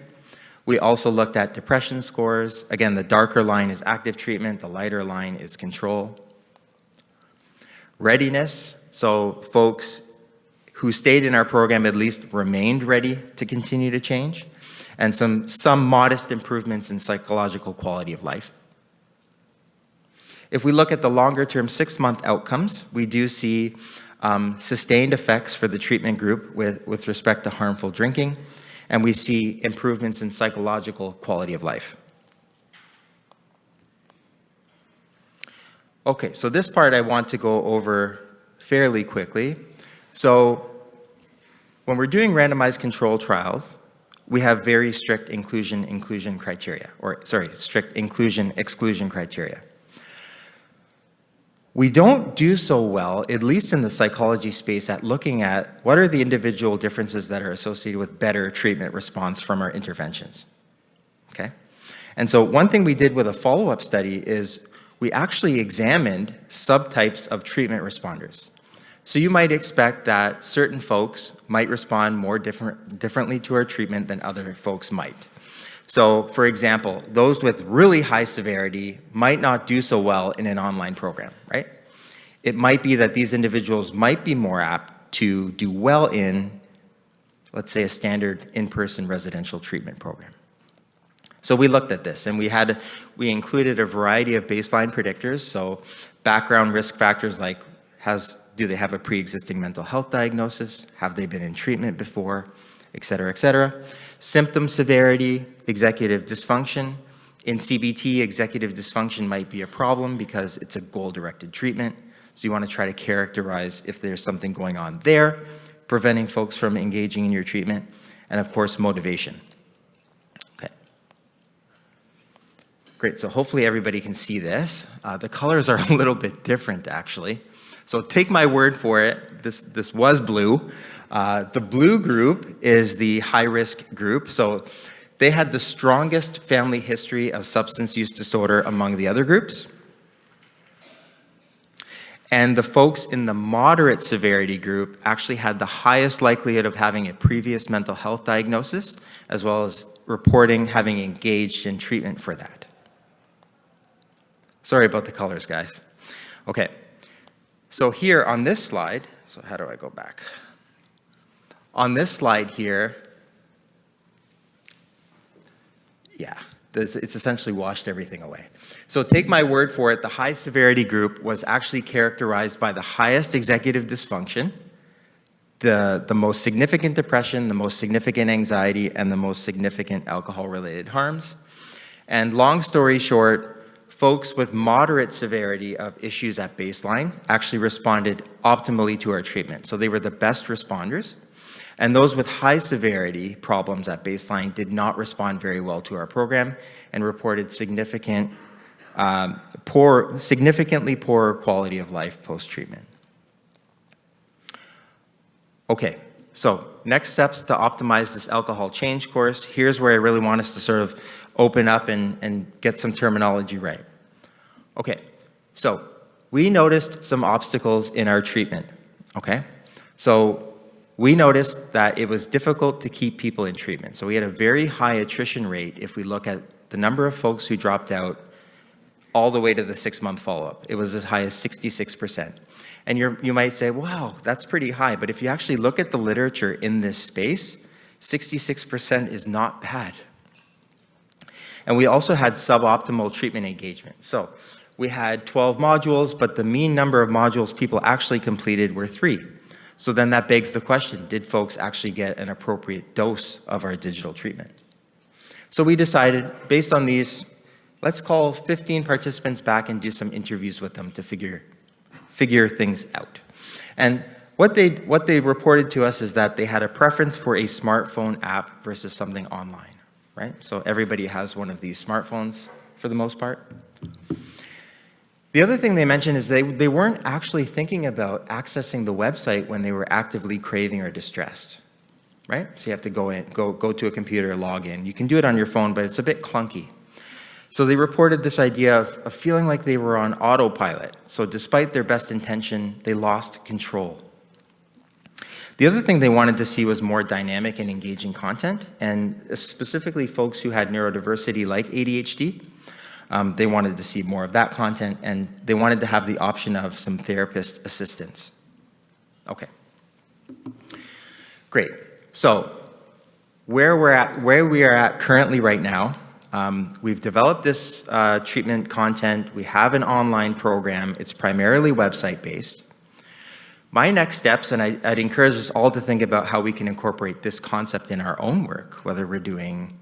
[SPEAKER 4] We also looked at depression scores. Again, the darker line is active treatment, the lighter line is control. Readiness, so folks who stayed in our program at least remained ready to continue to change, and some modest improvements in psychological quality of life. If we look at the longer-term 6-month outcomes, we do see sustained effects for the treatment group with respect to harmful drinking, and we see improvements in psychological quality of life. Okay, so this part I want to go over fairly quickly. So when we're doing randomized control trials, we have very strict inclusion-exclusion criteria. We don't do so well, at least in the psychology space, at looking at what are the individual differences that are associated with better treatment response from our interventions, okay? And so one thing we did with a follow-up study is we actually examined subtypes of treatment responders. So you might expect that certain folks might respond more differently to our treatment than other folks might. So for example, those with really high severity might not do so well in an online program, right? It might be that these individuals might be more apt to do well in, let's say, a standard in-person residential treatment program. So we looked at this and we included a variety of baseline predictors. So background risk factors like do they have a pre-existing mental health diagnosis? Have they been in treatment before? Et cetera, et cetera. Symptom severity, executive dysfunction. In CBT, executive dysfunction might be a problem because it's a goal-directed treatment. So you want to try to characterize if there's something going on there, preventing folks from engaging in your treatment. And of course, motivation. Okay. Great, so hopefully everybody can see this. The colors are a little bit different, actually. So take my word for it, this was blue. The blue group is the high-risk group. So they had the strongest family history of substance use disorder among the other groups. And the folks in the moderate severity group actually had the highest likelihood of having a previous mental health diagnosis, as well as reporting having engaged in treatment for that. Sorry about the colors, guys. Okay. So here on this slide, so how do I go back? On this slide here, yeah, it's essentially washed everything away. So take my word for it, the high severity group was actually characterized by the highest executive dysfunction, the most significant depression, the most significant anxiety, and the most significant alcohol-related harms. And long story short, folks with moderate severity of issues at baseline actually responded optimally to our treatment. So they were the best responders. And those with high severity problems at baseline did not respond very well to our program and reported significantly poorer quality of life post-treatment. Okay, so next steps to optimize this alcohol change course. Here's where I really want us to sort of open up and get some terminology right. Okay, so we noticed some obstacles in our treatment, okay? So we noticed that it was difficult to keep people in treatment. So we had a very high attrition rate if we look at the number of folks who dropped out all the way to the 6-month follow-up. It was as high as 66%. And you might say, wow, that's pretty high. But if you actually look at the literature in this space, 66% is not bad. And we also had suboptimal treatment engagement. So we had 12 modules, but the mean number of modules people actually completed were 3. So then that begs the question, did folks actually get an appropriate dose of our digital treatment? So we decided, based on these, let's call 15 participants back and do some interviews with them to figure things out. And what they reported to us is that they had a preference for a smartphone app versus something online, right? So everybody has one of these smartphones for the most part. The other thing they mentioned is they weren't actually thinking about accessing the website when they were actively craving or distressed, right? So you have to go to a computer, log in. You can do it on your phone, but it's a bit clunky. So they reported this idea of feeling like they were on autopilot. So despite their best intention, they lost control. The other thing they wanted to see was more dynamic and engaging content, and specifically folks who had neurodiversity like ADHD. They wanted to see more of that content, and they wanted to have the option of some therapist assistance. Okay. Great. So where we are at currently right now, we've developed this treatment content. We have an online program. It's primarily website-based. My next steps, and I'd encourage us all to think about how we can incorporate this concept in our own work, whether we're doing,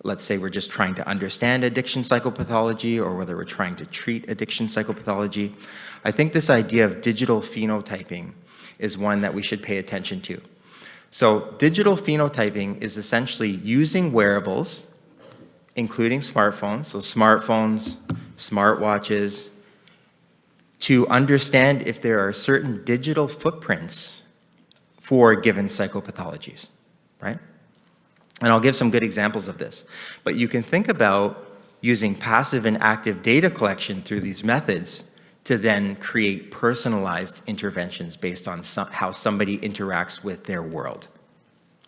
[SPEAKER 4] let's say we're just trying to understand addiction psychopathology, or whether we're trying to treat addiction psychopathology. I think this idea of digital phenotyping is one that we should pay attention to. So digital phenotyping is essentially using wearables, including smartphones, so smartphones, smartwatches, to understand if there are certain digital footprints for given psychopathologies, right? And I'll give some good examples of this. But you can think about using passive and active data collection through these methods to then create personalized interventions based on how somebody interacts with their world.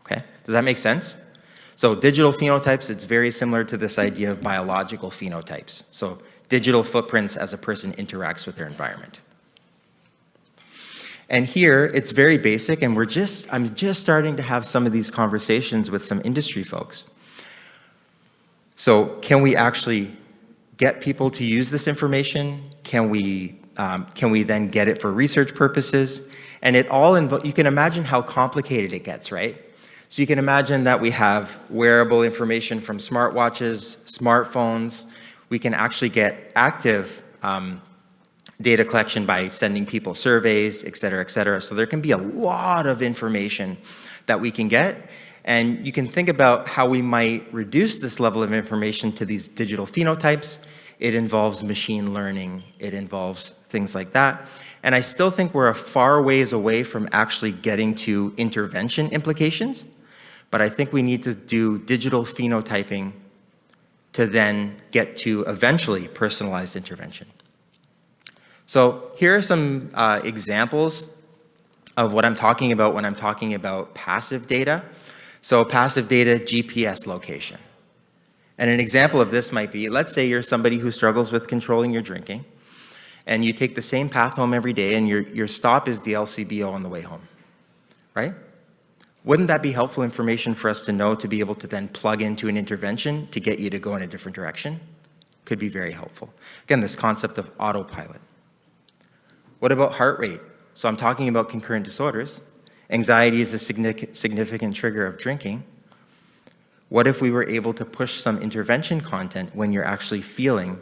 [SPEAKER 4] Okay, does that make sense? So digital phenotypes, it's very similar to this idea of biological phenotypes. So digital footprints as a person interacts with their environment. And here, it's very basic, and I'm just starting to have some of these conversations with some industry folks. So can we actually get people to use this information? Can we then get it for research purposes? And it all, you can imagine how complicated it gets, right? So you can imagine that we have wearable information from smartwatches, smartphones. We can actually get active data collection by sending people surveys, et cetera, et cetera. So there can be a lot of information that we can get. And you can think about how we might reduce this level of information to these digital phenotypes. It involves machine learning. It involves things like that. And I still think we're a far ways away from actually getting to intervention implications. But I think we need to do digital phenotyping to then get to eventually personalized intervention. So here are some examples of what I'm talking about when I'm talking about passive data. So passive data, GPS location. And an example of this might be, let's say you're somebody who struggles with controlling your drinking, and you take the same path home every day, and your stop is the LCBO on the way home, right? Wouldn't that be helpful information for us to know, to be able to then plug into an intervention to get you to go in a different direction? Could be very helpful. Again, this concept of autopilot. What about heart rate? So I'm talking about concurrent disorders. Anxiety is a significant trigger of drinking. What if we were able to push some intervention content when you're actually feeling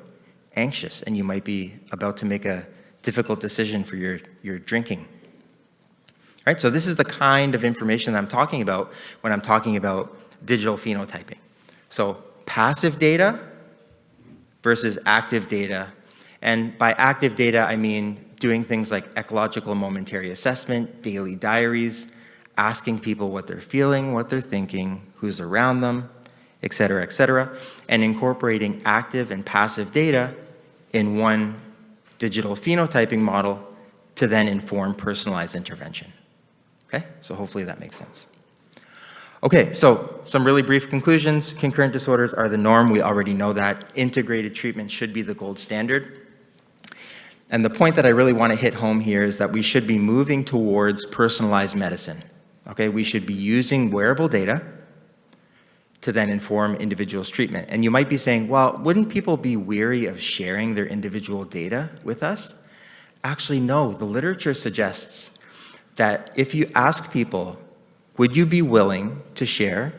[SPEAKER 4] anxious and you might be about to make a difficult decision for your drinking? Right, so this is the kind of information that I'm talking about when I'm talking about digital phenotyping. So passive data versus active data. And by active data, I mean doing things like ecological momentary assessment, daily diaries, asking people what they're feeling, what they're thinking, who's around them, et cetera, and incorporating active and passive data in one digital phenotyping model to then inform personalized intervention. Okay, so hopefully that makes sense. Okay, so some really brief conclusions. Concurrent disorders are the norm. We already know that. Integrated treatment should be the gold standard. And the point that I really want to hit home here is that we should be moving towards personalized medicine. Okay, we should be using wearable data to then inform individuals' treatment. And you might be saying, well, wouldn't people be weary of sharing their individual data with us? Actually, no. The literature suggests that if you ask people, would you be willing to share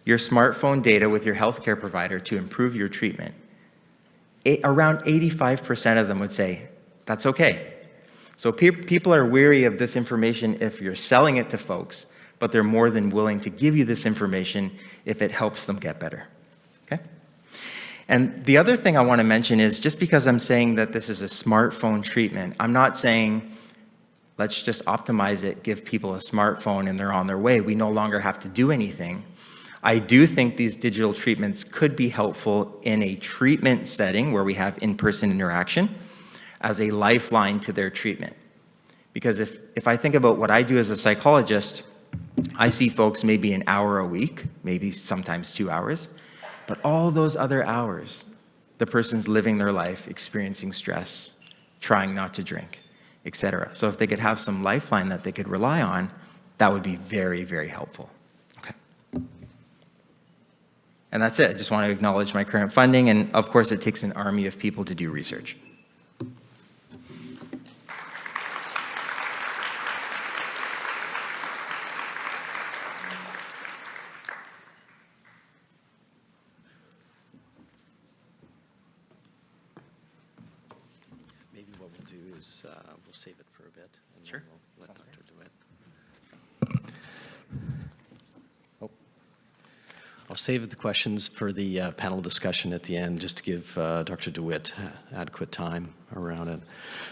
[SPEAKER 4] your smartphone data with your healthcare provider to improve your treatment? Around 85% of them would say, that's okay. So people are weary of this information if you're selling it to folks, but they're more than willing to give you this information if it helps them get better, okay? And the other thing I want to mention is, just because I'm saying that this is a smartphone treatment, I'm not saying let's just optimize it, give people a smartphone and they're on their way. We no longer have to do anything. I do think these digital treatments could be helpful in a treatment setting where we have in-person interaction as a lifeline to their treatment. Because if I think about what I do as a psychologist, I see folks maybe an hour a week, maybe sometimes 2 hours, but all those other hours, the person's living their life, experiencing stress, trying not to drink, etc. So if they could have some lifeline that they could rely on, that would be very, very helpful. Okay. And that's it. I just want to acknowledge my current funding, and of course it takes an army of people to do research.
[SPEAKER 2] we'll do is we'll save it for a bit. And
[SPEAKER 4] Sure.
[SPEAKER 2] Then we'll let
[SPEAKER 4] Sounds
[SPEAKER 2] Dr. DeWitt. Oh. I'll save the questions for the panel discussion at the end, just to give Dr. DeWitt adequate time around it.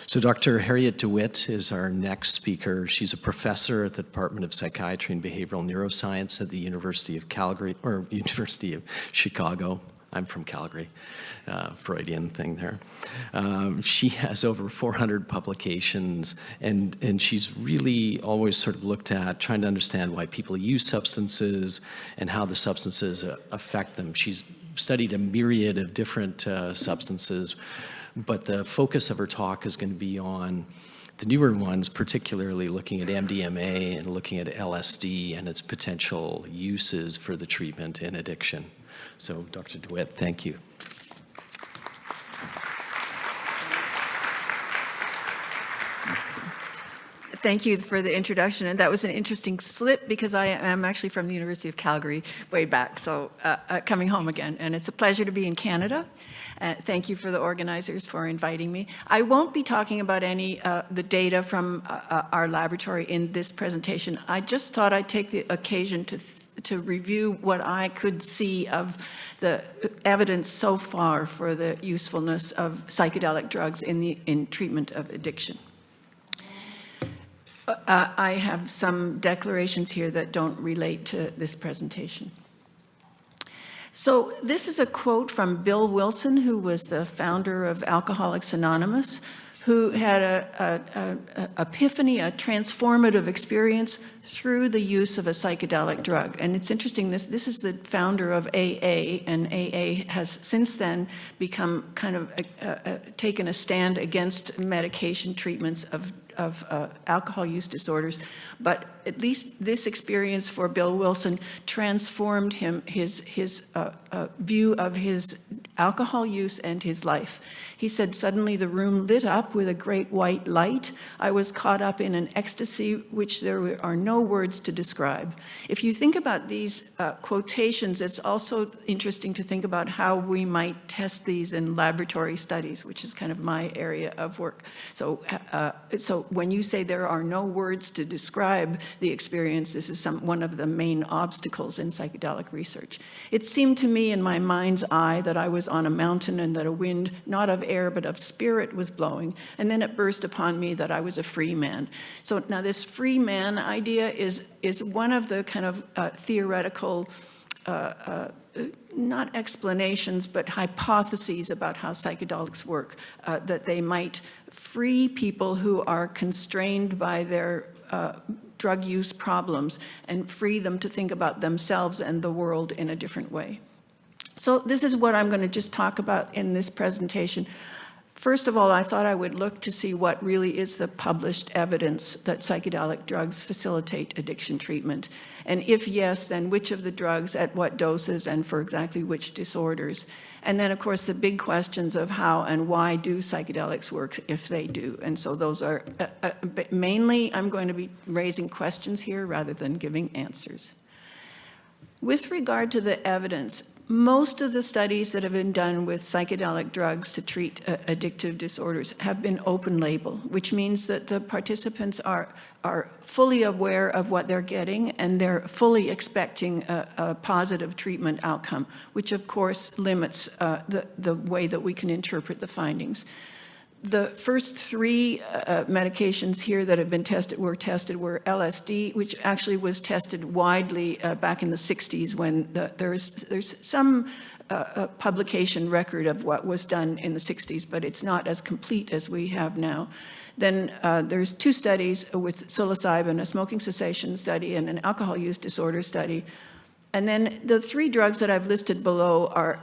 [SPEAKER 2] So Dr. Harriet DeWitt is our next speaker. She's a professor at the Department of Psychiatry and Behavioral Neuroscience at the University of Calgary, or University of Chicago. I'm from Calgary, Freudian thing there. She has over 400 publications, and she's really always sort of looked at trying to understand why people use substances and how the substances affect them. She's studied a myriad of different substances, but the focus of her talk is going to be on the newer ones, particularly looking at MDMA and looking at LSD and its potential uses for the treatment in addiction. So, Dr. DeWitt, thank you.
[SPEAKER 5] Thank you for the introduction, and that was an interesting slip because I am actually from the University of Calgary way back, so coming home again, and it's a pleasure to be in Canada. Thank you for the organizers for inviting me. I won't be talking about any the data from our laboratory in this presentation. I just thought I'd take the occasion to review what I could see of the evidence so far for the usefulness of psychedelic drugs in treatment of addiction. I have some declarations here that don't relate to this presentation. So this is a quote from Bill Wilson, who was the founder of Alcoholics Anonymous, who had an epiphany, a transformative experience through the use of a psychedelic drug. And it's interesting, this is the founder of AA, and AA has since then become kind of taken a stand against medication treatments of alcohol use disorders. But at least this experience for Bill Wilson transformed his view of his alcohol use and his life. He said, "Suddenly the room lit up with a great white light. I was caught up in an ecstasy which there are no words to describe." If you think about these quotations, it's also interesting to think about how we might test these in laboratory studies, which is kind of my area of work. So when you say there are no words to describe the experience, this is one of the main obstacles in psychedelic research. It seemed to me in my mind's eye that I was on a mountain and that a wind, not of air but of spirit, was blowing, and then it burst upon me that I was a free man. So now this free man idea is one of the kind of theoretical not explanations, but hypotheses about how psychedelics work, that they might free people who are constrained by their drug use problems and free them to think about themselves and the world in a different way. So this is what I'm going to just talk about in this presentation. First of all, I thought I would look to see what really is the published evidence that psychedelic drugs facilitate addiction treatment. And if yes, then which of the drugs, at what doses, and for exactly which disorders. And then, of course, the big questions of how and why do psychedelics work, if they do. And so those are, mainly I'm going to be raising questions here rather than giving answers. With regard to the evidence, most of the studies that have been done with psychedelic drugs to treat addictive disorders have been open label, which means that the participants are fully aware of what they're getting and they're fully expecting a positive treatment outcome, which of course limits the way that we can interpret the findings. The first three medications here that have been tested were LSD, which actually was tested widely back in the 60s when there's some publication record of what was done in the 60s, but it's not as complete as we have now. Then there's two studies with psilocybin, a smoking cessation study and an alcohol use disorder study. And then the three drugs that I've listed below are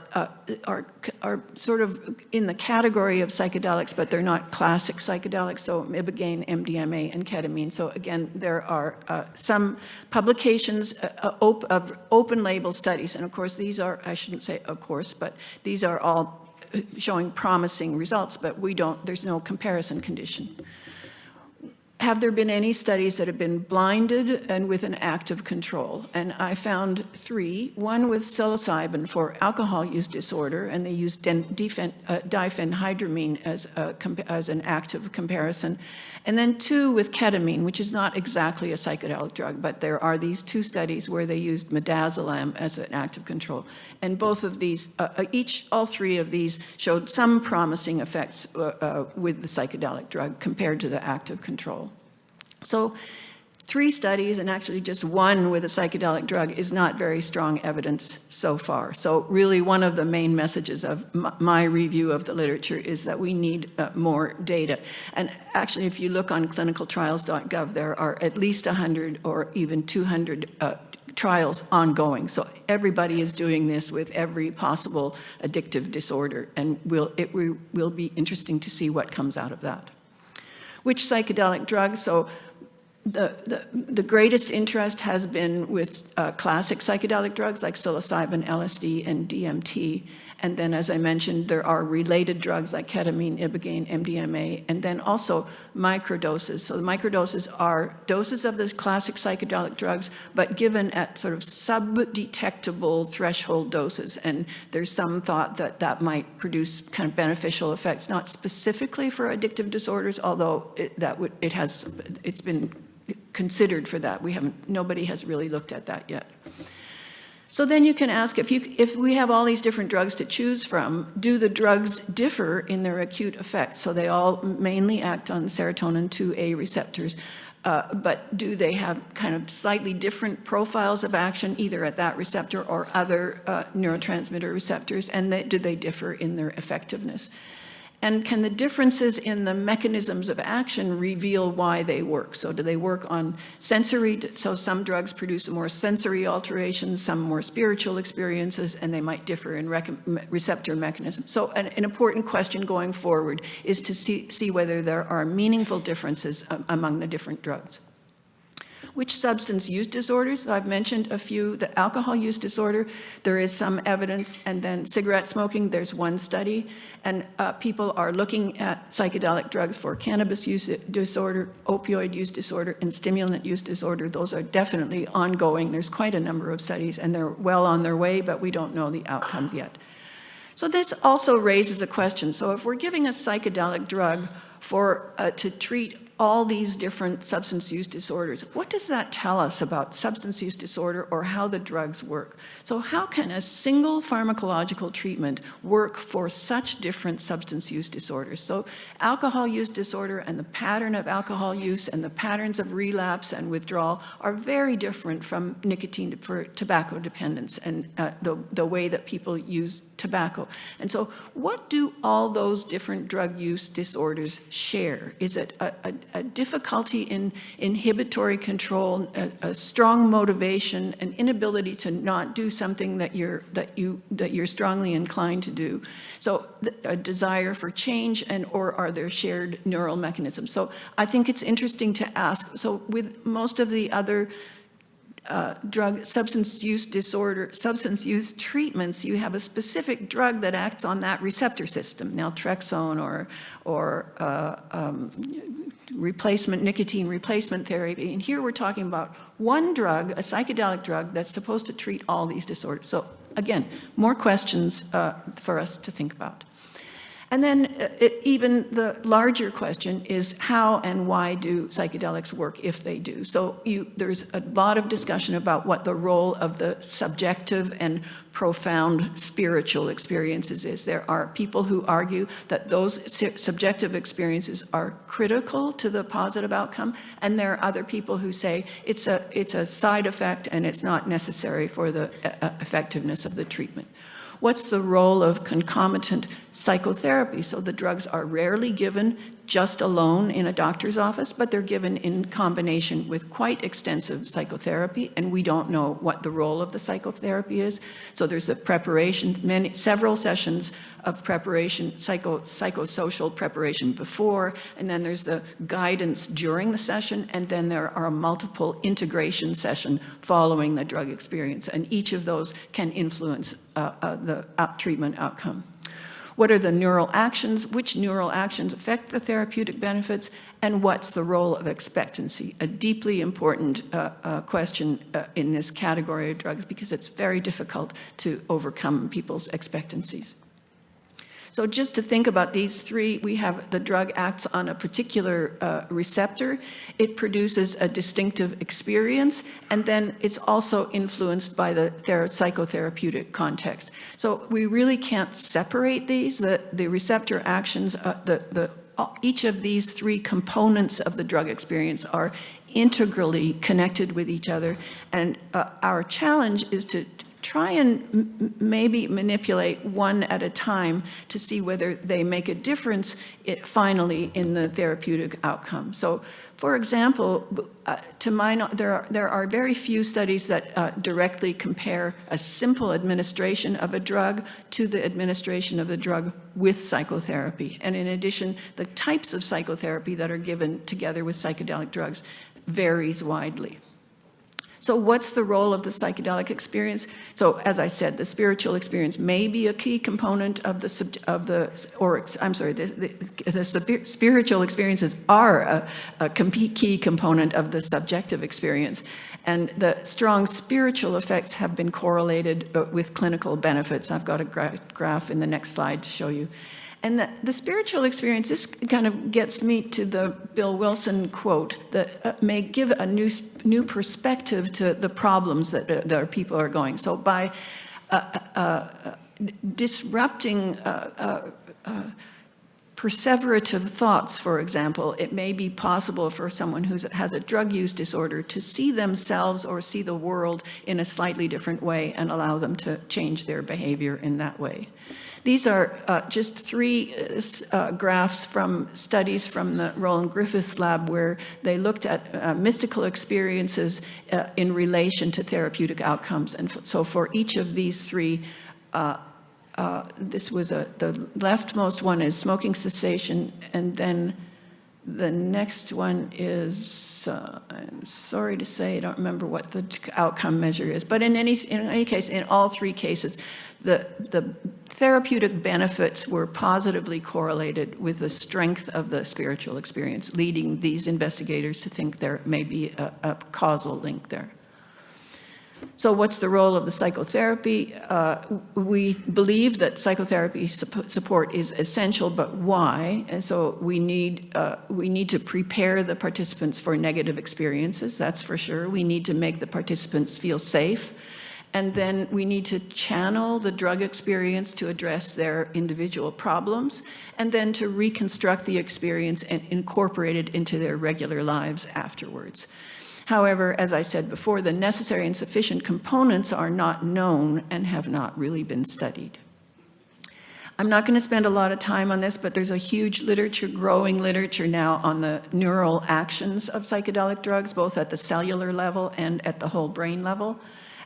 [SPEAKER 5] sort of in the category of psychedelics, but they're not classic psychedelics, so ibogaine, MDMA, and ketamine. So again, there are some publications of open label studies. And of course, these are, I shouldn't say of course, but these are all showing promising results, but there's no comparison condition. have there been any studies that have been blinded and with an active control? And I found 3, one with psilocybin for alcohol use disorder, and they used diphenhydramine as an active comparison. And then 2 with ketamine, which is not exactly a psychedelic drug, but there are these 2 studies where they used midazolam as an active control. And both of these, all 3 of these showed some promising effects with the psychedelic drug compared to the active control. So 3 studies, and actually just 1 with a psychedelic drug, is not very strong evidence so far. So really one of the main messages of my review of the literature is that we need more data. And actually, if you look on clinicaltrials.gov, there are at least 100 or even 200 trials ongoing. So everybody is doing this with every possible addictive disorder, and it will be interesting to see what comes out of that. Which psychedelic drugs? So the greatest interest has been with classic psychedelic drugs like psilocybin, LSD, and DMT. And then, as I mentioned, there are related drugs like ketamine, ibogaine, MDMA, and then also microdoses. So the microdoses are doses of the classic psychedelic drugs, but given at sort of sub-detectable threshold doses. And there's some thought that that might produce kind of beneficial effects, not specifically for addictive disorders, although it's been considered for that. Nobody has really looked at that yet. So then you can ask, if we have all these different drugs to choose from, do the drugs differ in their acute effects? So they all mainly act on serotonin 2A receptors, but do they have kind of slightly different profiles of action, either at that receptor or other neurotransmitter receptors, and do they differ in their effectiveness? And can the differences in the mechanisms of action reveal why they work? So do they work on sensory? So some drugs produce more sensory alterations, some more spiritual experiences, and they might differ in receptor mechanisms. So an important question going forward is to see whether there are meaningful differences among the different drugs. Which substance use disorders? I've mentioned a few. The alcohol use disorder, there is some evidence, and then cigarette smoking, there's one study, and people are looking at psychedelic drugs for cannabis use disorder, opioid use disorder, and stimulant use disorder. Those are definitely ongoing. There's quite a number of studies, and they're well on their way, but we don't know the outcomes yet. So this also raises a question. So if we're giving a psychedelic drug to treat all these different substance use disorders, what does that tell us about substance use disorder or how the drugs work? So how can a single pharmacological treatment work for such different substance use disorders? So alcohol use disorder and the pattern of alcohol use and the patterns of relapse and withdrawal are very different from nicotine for tobacco dependence and the way that people use tobacco. And so what do all those different drug use disorders share? Is it a difficulty in inhibitory control, a strong motivation, an inability to not do something that you're strongly inclined to do? So a desire for change, or are there shared neural mechanisms? So I think it's interesting to ask. So with most of the other substance use treatments, you have a specific drug that acts on that receptor system, naltrexone or nicotine replacement therapy. And here we're talking about one drug, a psychedelic drug, that's supposed to treat all these disorders. So again, more questions for us to think about. And then even the larger question is how and why do psychedelics work if they do? So there's a lot of discussion about what the role of the subjective and profound spiritual experiences is. There are people who argue that those subjective experiences are critical to the positive outcome, and there are other people who say it's a side effect and it's not necessary for the effectiveness of the treatment. What's the role of concomitant psychotherapy? So the drugs are rarely given just alone in a doctor's office, but they're given in combination with quite extensive psychotherapy, and we don't know what the role of the psychotherapy is. So there's a preparation, several sessions of preparation, psychosocial preparation before, and then there's the guidance during the session, and then there are multiple integration sessions following the drug experience, and each of those can influence the treatment outcome. What are the neural actions? Which neural actions affect the therapeutic benefits? And what's the role of expectancy? A deeply important question in this category of drugs, because it's very difficult to overcome people's expectancies. So just to think about these three, we have the drug acts on a particular receptor. It produces a distinctive experience, and then it's also influenced by the psychotherapeutic context. So we really can't separate these. The receptor actions, each of these three components of the drug experience are integrally connected with each other. And our challenge is to try and maybe manipulate one at a time to see whether they make a difference finally in the therapeutic outcome. So, for example, to my knowledge, there are very few studies that directly compare a simple administration of a drug to the administration of the drug with psychotherapy. And in addition, the types of psychotherapy that are given together with psychedelic drugs varies widely. So what's the role of the psychedelic experience? So as I said, the spiritual experience may be a key component of the spiritual experiences are a key component of the subjective experience. And the strong spiritual effects have been correlated with clinical benefits. I've got a graph in the next slide to show you. And the spiritual experience, this kind of gets me to the Bill Wilson quote that may give a new perspective to the problems that our people are going. So by disrupting perseverative thoughts, for example, it may be possible for someone who has a drug use disorder to see themselves or see the world in a slightly different way and allow them to change their behavior in that way. These are just three graphs from studies from the Roland Griffiths lab where they looked at mystical experiences in relation to therapeutic outcomes. And so for each of these three, this was the leftmost one is smoking cessation, and then the next one is, I'm sorry to say, I don't remember what the outcome measure is, but in any case, in all three cases, the therapeutic benefits were positively correlated with the strength of the spiritual experience, leading these investigators to think there may be a causal link there. So what's the role of the psychotherapy? We believe that psychotherapy support is essential, but why? And so we need to prepare the participants for negative experiences, that's for sure. We need to make the participants feel safe. And then we need to channel the drug experience to address their individual problems, and then to reconstruct the experience and incorporate it into their regular lives afterwards. However, as I said before, the necessary and sufficient components are not known and have not really been studied. I'm not going to spend a lot of time on this, but there's a huge literature, growing literature now on the neural actions of psychedelic drugs, both at the cellular level and at the whole brain level.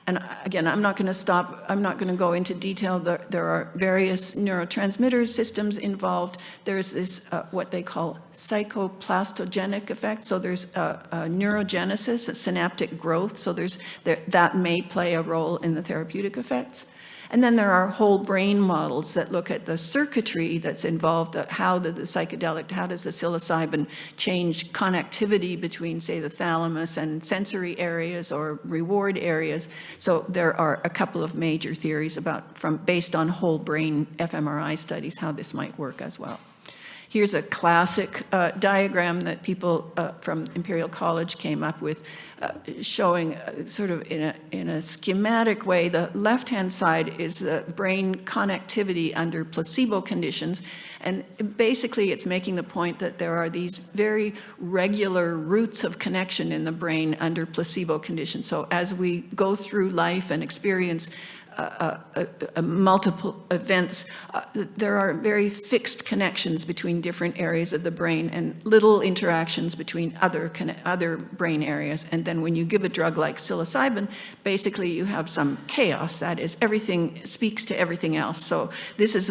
[SPEAKER 5] And again, I'm not going to go into detail. There are various neurotransmitter systems involved. There's this, what they call psychoplastogenic effect. So there's neurogenesis, a synaptic growth. So that may play a role in the therapeutic effects. And then there are whole brain models that look at the circuitry that's involved, how does the psilocybin change connectivity between, say, the thalamus and sensory areas or reward areas. So there are a couple of major theories based on whole brain fMRI studies, how this might work as well. Here's a classic diagram that people from Imperial College came up with, showing sort of in a schematic way. The left-hand side is the brain connectivity under placebo conditions. And basically, it's making the point that there are these very regular routes of connection in the brain under placebo conditions. So as we go through life and experience multiple events, there are very fixed connections between different areas of the brain and little interactions between other brain areas. And then when you give a drug like psilocybin, basically you have some chaos. That is, everything speaks to everything else. So this is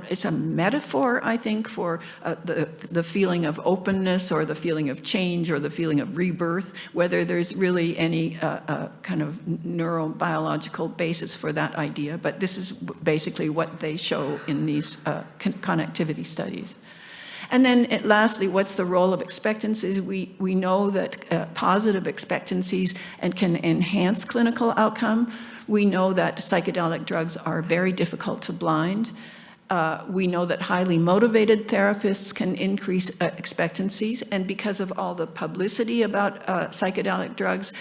[SPEAKER 5] it's a metaphor, I think, for the feeling of openness or the feeling of change or the feeling of rebirth, whether there's really any kind of neurobiological basis for that that idea, but this is basically what they show in these connectivity studies. And then lastly, what's the role of expectancies? We know that positive expectancies can enhance clinical outcome. We know that psychedelic drugs are very difficult to blind. We know that highly motivated therapists can increase expectancies, and because of all the publicity about psychedelic drugs,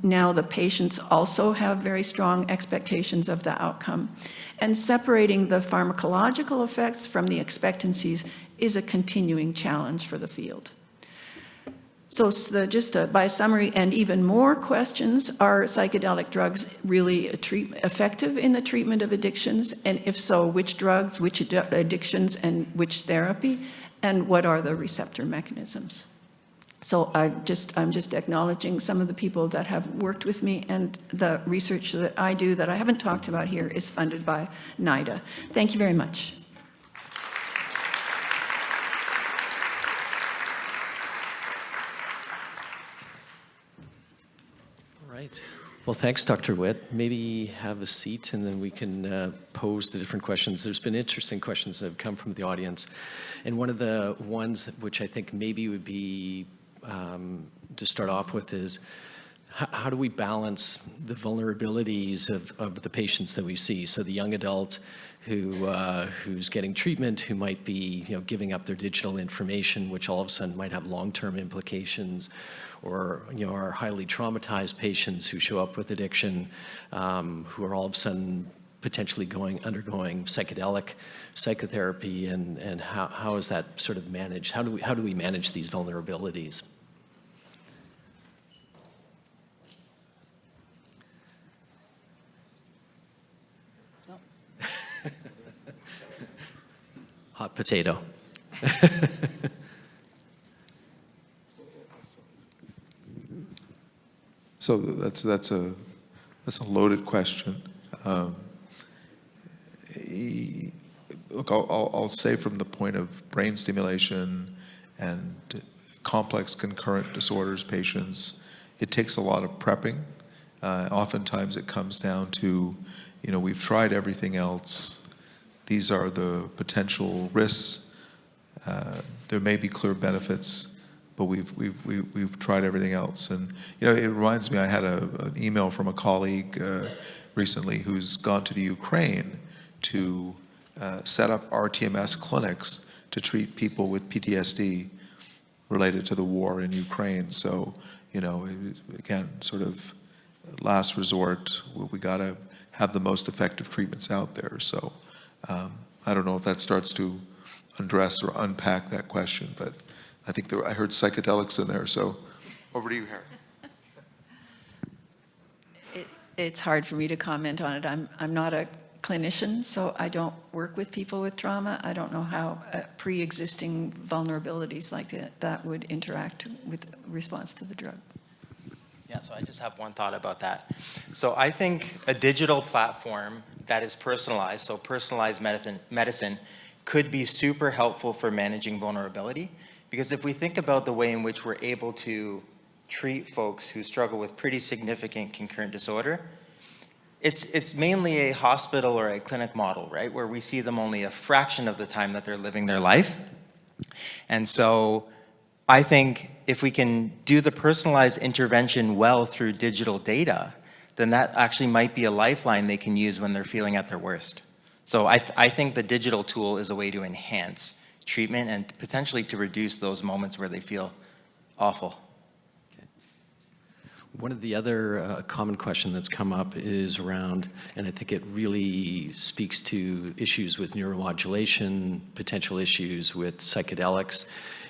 [SPEAKER 5] now the patients also have very strong expectations of the outcome. And separating the pharmacological effects from the expectancies is a continuing challenge for the field. So just by summary and even more questions, are psychedelic drugs really effective in the treatment of addictions? And if so, which drugs, which addictions, and which therapy? And what are the receptor mechanisms? So I'm just acknowledging some of the people that have worked with me, and the research that I do that I haven't talked about here is funded by NIDA. Thank you very much.
[SPEAKER 2] Right. Well, thanks, Dr. Witt. Maybe have a seat and then we can pose the different questions. There's been interesting questions that have come from the audience. And one of the ones which I think maybe would be to start off with is, how do we balance the vulnerabilities of the patients that we see? So the young adult who's getting treatment, who might be giving up their digital information, which all of a sudden might have long-term implications, or our highly traumatized patients who show up with addiction, who are all of a sudden potentially undergoing psychedelic psychotherapy, and how is that sort of managed? How do we manage these vulnerabilities? Hot potato.
[SPEAKER 3] So that's a loaded question. Look, I'll say from the point of brain stimulation and complex concurrent disorders patients, it takes a lot of prepping. Oftentimes it comes down to, we've tried everything else. These are the potential risks. There may be clear benefits, but we've tried everything else. And it reminds me, I had an email from a colleague recently who's gone to the Ukraine to set up RTMS clinics to treat people with PTSD related to the war in Ukraine. So, again, sort of last resort, we got to have the most effective treatments out there. So I don't know if that starts to address or unpack that question, but I think I heard psychedelics in there. So over to you, Harry.
[SPEAKER 5] It's hard for me to comment on it. I'm not a clinician, so I don't work with people with trauma. I don't know how pre-existing vulnerabilities like that would interact with response to the drug.
[SPEAKER 4] Yeah, so I just have one thought about that. So I think a digital platform that is personalized, so personalized medicine, could be super helpful for managing vulnerability. Because if we think about the way in which we're able to treat folks who struggle with pretty significant concurrent disorder, it's mainly a hospital or a clinic model, right? Where we see them only a fraction of the time that they're living their life. And so I think if we can do the personalized intervention well through digital data, then that actually might be a lifeline they can use when they're feeling at their worst. So I think the digital tool is a way to enhance treatment and potentially to reduce those moments where they feel awful.
[SPEAKER 2] One of the other common question that's come up is around, and I think it really speaks to issues with neuromodulation, potential issues with psychedelics,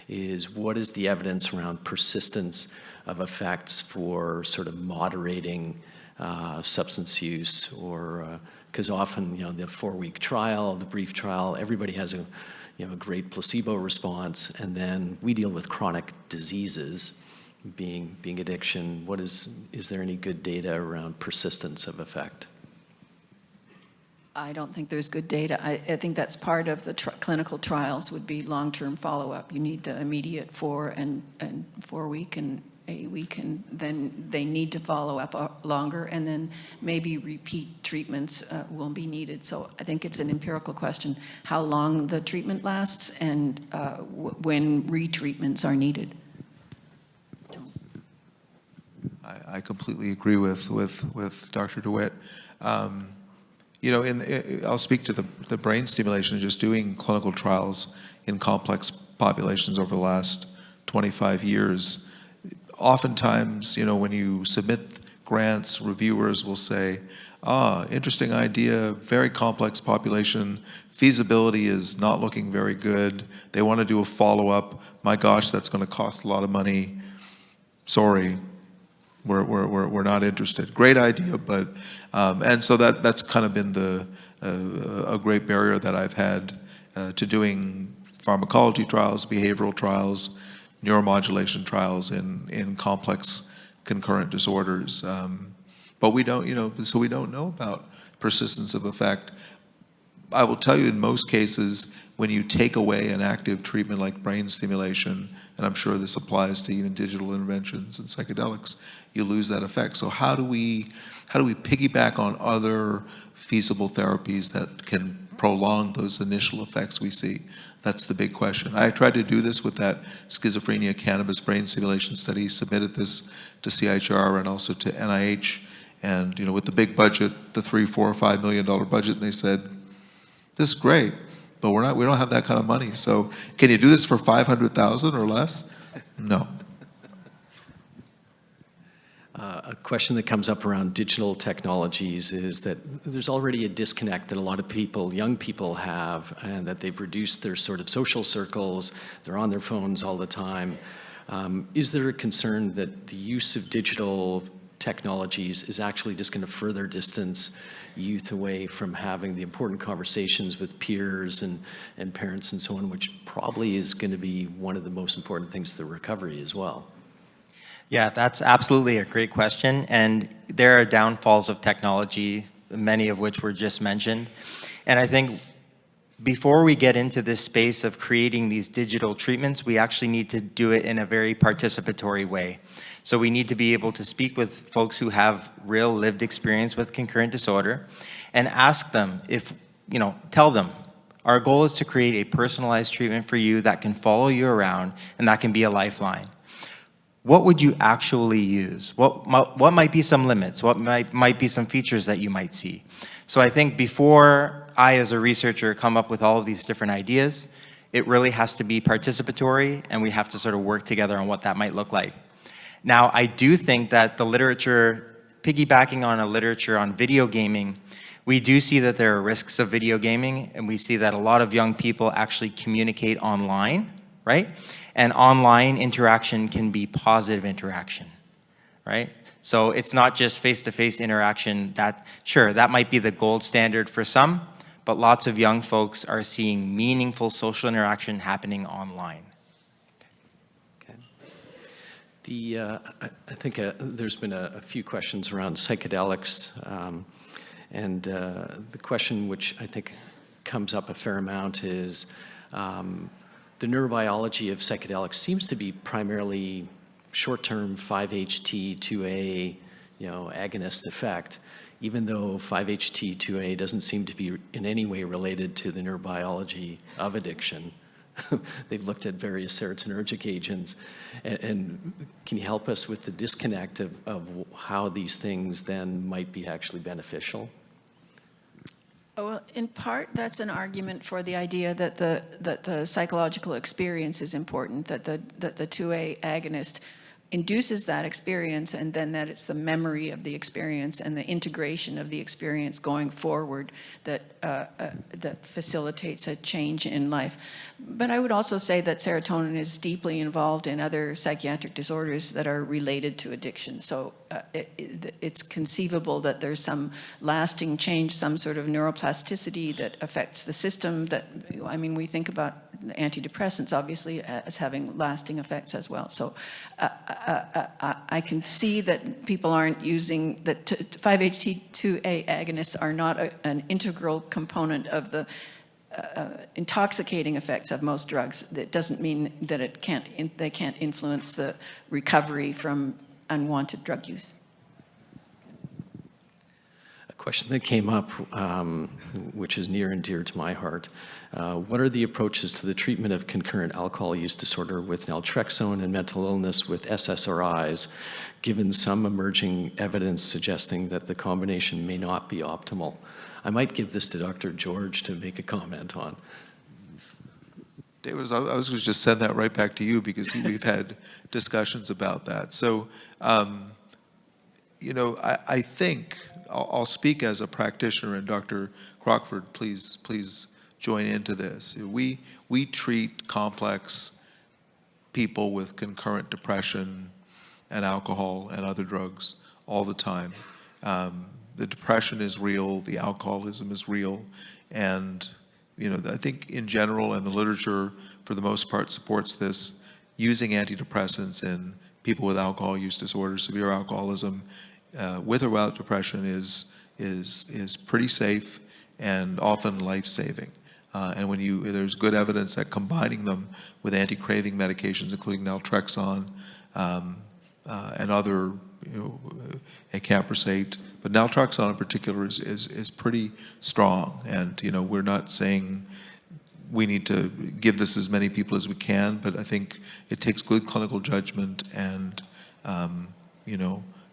[SPEAKER 2] is what is the evidence around persistence of effects for sort of moderating substance use, or because often, the 4-week trial, the brief trial, everybody has a great placebo response, and then we deal with chronic diseases, being addiction. Is there any good data around persistence of effect?
[SPEAKER 5] I don't think there's good data. I think that's part of the clinical trials would be long-term follow-up. You need the immediate 4 and 4 week and 8 week, and then they need to follow up longer, and then maybe repeat treatments will be needed. So I think it's an empirical question, how long the treatment lasts and when retreatments are needed.
[SPEAKER 3] I completely agree with Dr. DeWitt. You know, I'll speak to the brain stimulation, just doing clinical trials in complex populations over the last 25 years. Oftentimes, you know, when you submit grants, reviewers will say, interesting idea, very complex population, feasibility is not looking very good. They want to do a follow-up. My gosh, that's going to cost a lot of money. Sorry. We're not interested. Great idea, but and so that's kind of been a great barrier that I've had to doing pharmacology trials, behavioral trials, neuromodulation trials in complex concurrent disorders. But we don't, you know, so we don't know about persistence of effect. I will tell you, in most cases, when you take away an active treatment like brain stimulation, and I'm sure this applies to even digital interventions and psychedelics, you lose that effect. So how do we piggyback on other feasible therapies that can prolong those initial effects we see? That's the big question. I tried to do this with that schizophrenia cannabis brain stimulation study, submitted this to CIHR and also to NIH, and you know, with the big budget, the $3, $4, or $5 million budget, and they said, this is great, but we don't have that kind of money. So can you do this for $500,000 or less? No.
[SPEAKER 2] A question that comes up around digital technologies is that there's already a disconnect that a lot of people, young people have, and that they've reduced their sort of social circles. They're on their phones all the time. Is there a concern that the use of digital technologies is actually just going to further distance youth away from having the important conversations with peers and parents and so on, which probably is going to be one of the most important things to recovery as well?
[SPEAKER 4] Yeah, that's absolutely a great question. And there are downfalls of technology, many of which were just mentioned. And I think before we get into this space of creating these digital treatments, we actually need to do it in a very participatory way. So we need to be able to speak with folks who have real lived experience with concurrent disorder and ask them if, you know, tell them, our goal is to create a personalized treatment for you that can follow you around and that can be a lifeline. What would you actually use? What might be some limits? What might be some features that you might see? So I think before I, as a researcher, come up with all of these different ideas, it really has to be participatory, and we have to sort of work together on what that might look like. Now, I do think that the literature, piggybacking on a literature on video gaming, we do see that there are risks of video gaming, and we see that a lot of young people actually communicate online, right? And online interaction can be positive interaction, right? So it's not just face-to-face interaction. Sure, that might be the gold standard for some, but lots of young folks are seeing meaningful social interaction happening online.
[SPEAKER 2] I think there's been a few questions around psychedelics, and the question which I think comes up a fair amount is the neurobiology of psychedelics seems to be primarily short-term 5-HT2A, agonist effect, even though 5-HT2A doesn't seem to be in any way related to the neurobiology of addiction. They've looked at various serotonergic agents. And can you help us with the disconnect of how these things then might be actually beneficial?
[SPEAKER 5] Well, in part, that's an argument for the idea that the psychological experience is important, that the 2A agonist induces that experience, and then that it's the memory of the experience and the integration of the experience going forward that facilitates a change in life. But I would also say that serotonin is deeply involved in other psychiatric disorders that are related to addiction. So it's conceivable that there's some lasting change, some sort of neuroplasticity that affects the system that, we think about antidepressants obviously as having lasting effects as well. So I can see that people aren't using, that 5-HT2A agonists are not an integral component of the intoxicating effects of most drugs. That doesn't mean that they can't influence the recovery from unwanted drug use.
[SPEAKER 2] question that came up, which is near and dear to my heart. What are the approaches to the treatment of concurrent alcohol use disorder with naltrexone and mental illness with SSRIs, given some emerging evidence suggesting that the combination may not be optimal? I might give this to Dr. George to make a comment on.
[SPEAKER 3] David, I was going to just send that right back to you because we've had discussions about that. So, you know, I think I'll speak as a practitioner, and Dr. Crockford, please join into this. We treat complex people with concurrent depression and alcohol and other drugs all the time. The depression is real, the alcoholism is real, and you know, I think in general, and the literature for the most part supports this, using antidepressants in people with alcohol use disorder, severe alcoholism, with or without depression is pretty safe and often life-saving. And when there's good evidence that combining them with anti-craving medications, including naltrexone and other, acamprosate, but naltrexone in particular is pretty strong. And we're not saying we need to give this as many people as we can, but I think it takes good clinical judgment and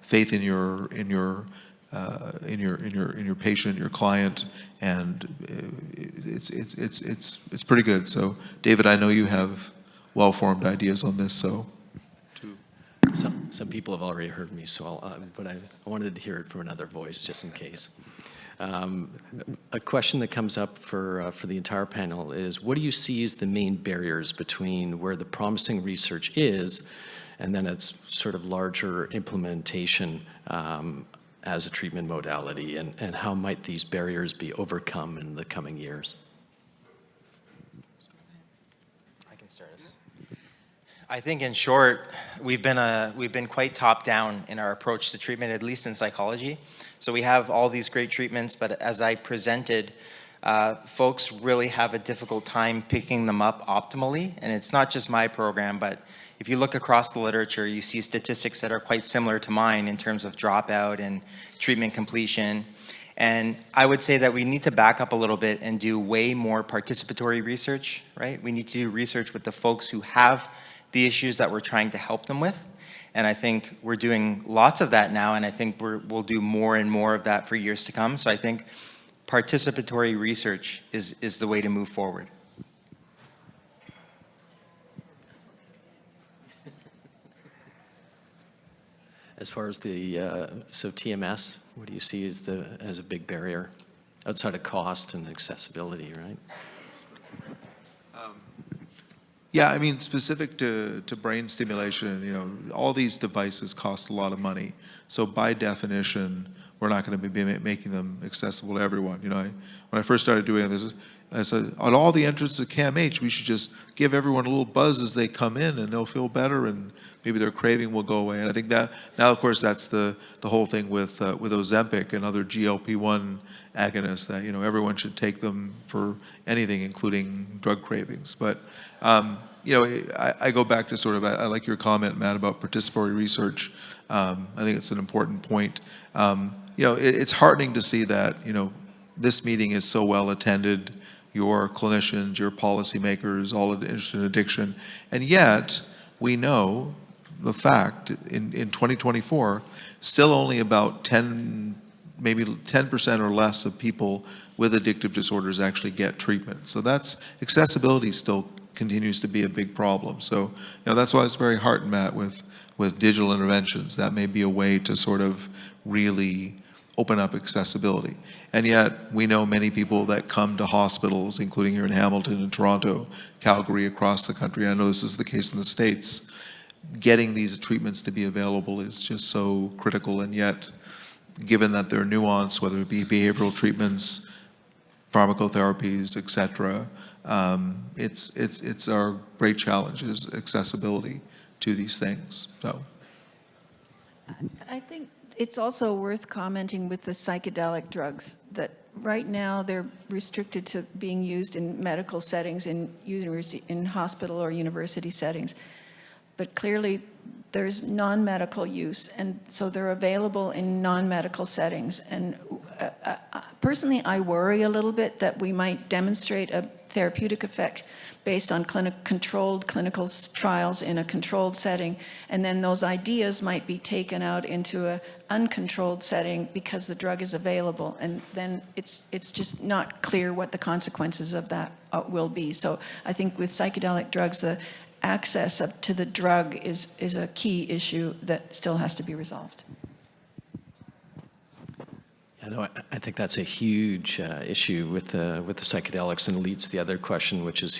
[SPEAKER 3] faith in your patient, your client, and it's pretty good. So, David, I know you have well-formed ideas on this, so.
[SPEAKER 2] Some people have already heard me, so but I wanted to hear it from another voice, just in case. A question that comes up for the entire panel is, what do you see as the main barriers between where the promising research is and then its sort of larger implementation as a treatment modality, and how might these barriers be overcome in the coming years?
[SPEAKER 4] I can start us. I think in short, we've been quite top-down in our approach to treatment, at least in psychology. So we have all these great treatments, but as I presented, folks really have a difficult time picking them up optimally. And it's not just my program, but if you look across the literature, you see statistics that are quite similar to mine in terms of dropout and treatment completion. And I would say that we need to back up a little bit and do way more participatory research, right? We need to do research with the folks who have the issues that we're trying to help them with. And I think we're doing lots of that now, and I think we'll do more and more of that for years to come. So I think participatory research is the way to move forward.
[SPEAKER 2] As far as so TMS, what do you see as a big barrier outside of cost and accessibility, right?
[SPEAKER 3] Yeah, I mean, specific to brain stimulation, all these devices cost a lot of money. So by definition, we're not going to be making them accessible to everyone. When I first started doing this, I said, on all the entrances of CAMH, we should just give everyone a little buzz as they come in, and they'll feel better, and maybe their craving will go away. And I think that now, of course, that's the whole thing with Ozempic and other GLP-1 agonists, that everyone should take them for anything, including drug cravings. But I go back to sort of, I like your comment, Matt, about participatory research. I think it's an important point. It's heartening to see that this meeting is so well attended. Your clinicians, your policymakers, all interested in addiction, and yet we know the fact in 2024, still only about maybe 10% or less of people with addictive disorders actually get treatment. So that's accessibility still continues to be a big problem. So that's why I was very heartened, Matt, with digital interventions. That may be a way to sort of really open up accessibility. And yet we know many people that come to hospitals, including here in Hamilton and Toronto, Calgary, across the country. I know this is the case in the States. Getting these treatments to be available is just so critical, and yet given that they're nuanced, whether it be behavioral treatments, pharmacotherapies, etc., it's our great challenge is accessibility to these things. So
[SPEAKER 5] I think it's also worth commenting with the psychedelic drugs that right now they're restricted to being used in medical settings, in hospital or university settings. But clearly there's non-medical use, and so they're available in non-medical settings. And personally, I worry a little bit that we might demonstrate a therapeutic effect based on controlled clinical trials in a controlled setting, and then those ideas might be taken out into an uncontrolled setting because the drug is available, and then it's just not clear what the consequences of that will be. So I think with psychedelic drugs, the access to the drug is a key issue that still has to be resolved.
[SPEAKER 2] I think that's a huge issue with the psychedelics, and leads to the other question, which is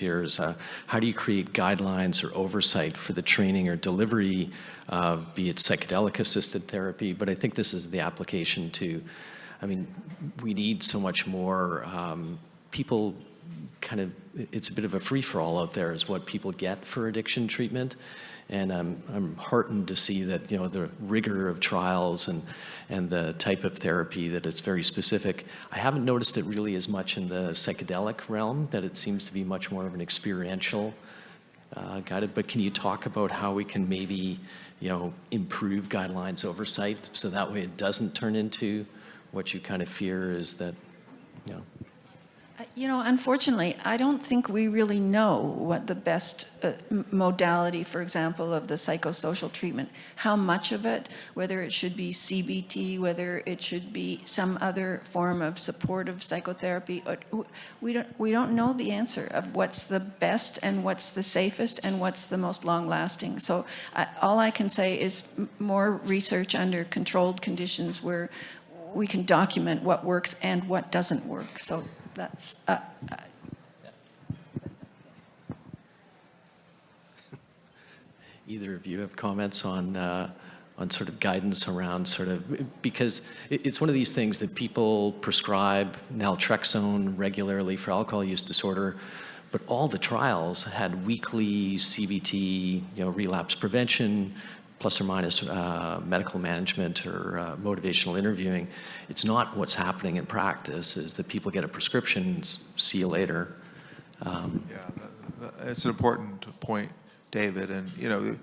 [SPEAKER 2] how do you create guidelines or oversight for the training or delivery of, be it psychedelic-assisted therapy, but I think this is the application to, I mean, we need so much more people kind of, it's a bit of a free-for-all out there is what people get for addiction treatment. And I'm heartened to see that, you know, the rigor of trials and the type of therapy, that it's very specific. I haven't noticed it really as much in the psychedelic realm, that it seems to be much more of an experiential guided. But can you talk about how we can maybe, you know, improve guidelines oversight so that way it doesn't turn into what you kind of fear is that, you know?
[SPEAKER 5] You know, unfortunately, I don't think we really know what the best modality, for example, of the psychosocial treatment, how much of it, whether it should be CBT, whether it should be some other form of supportive psychotherapy. We don't know the answer of what's the best and what's the safest and what's the most long-lasting. So all I can say is more research under controlled conditions where we can document what works and what doesn't work. So that's
[SPEAKER 2] Either of you have comments on sort of guidance around sort of, because it's one of these things that people prescribe naltrexone regularly for alcohol use disorder, but all the trials had weekly CBT, you know, relapse prevention, plus or minus medical management or motivational interviewing. It's not what's happening in practice, is that people get a prescription, see you later.
[SPEAKER 3] It's an important point, David. And, you know,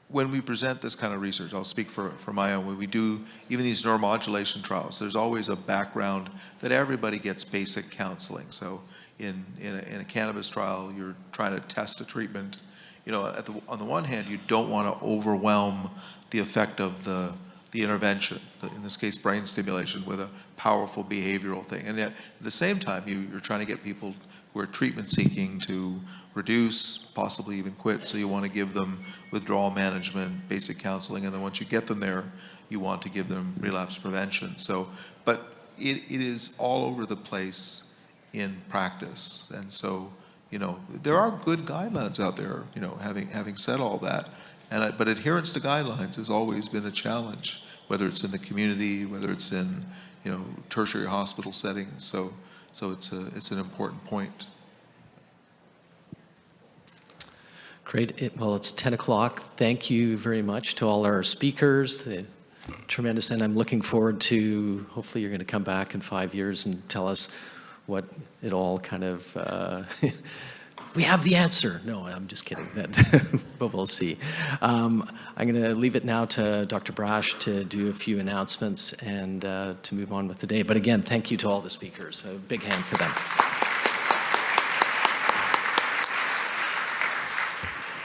[SPEAKER 3] when we present this kind of research, I'll speak for my own, when we do even these neuromodulation trials, there's always a background that everybody gets basic counseling. So in a cannabis trial, you're trying to test a treatment. You know, on the one hand, you don't want to overwhelm the effect of the intervention, in this case, brain stimulation, with a powerful behavioral thing. And yet, at the same time, you're trying to get people who are treatment seeking to reduce, possibly even quit. So you want to give them withdrawal management, basic counseling, and then once you get them there, you want to give them relapse prevention. So, but it is all over the place in practice. And so, you know, there are good guidelines out there, you know, having said all that. But adherence to guidelines has always been a challenge, whether it's in the community, whether it's in, you know, tertiary hospital settings. So it's an important point.
[SPEAKER 2] Great. Well, it's 10 o'clock. Thank you very much to all our speakers. Tremendous. And I'm looking forward to, hopefully you're going to come back in 5 years and tell us what it all kind of, we have the answer. No, I'm just kidding. But we'll see. I'm going to leave it now to Dr. Brash to do a few announcements and to move on with the day. But again, thank you to all the speakers. A big hand for them.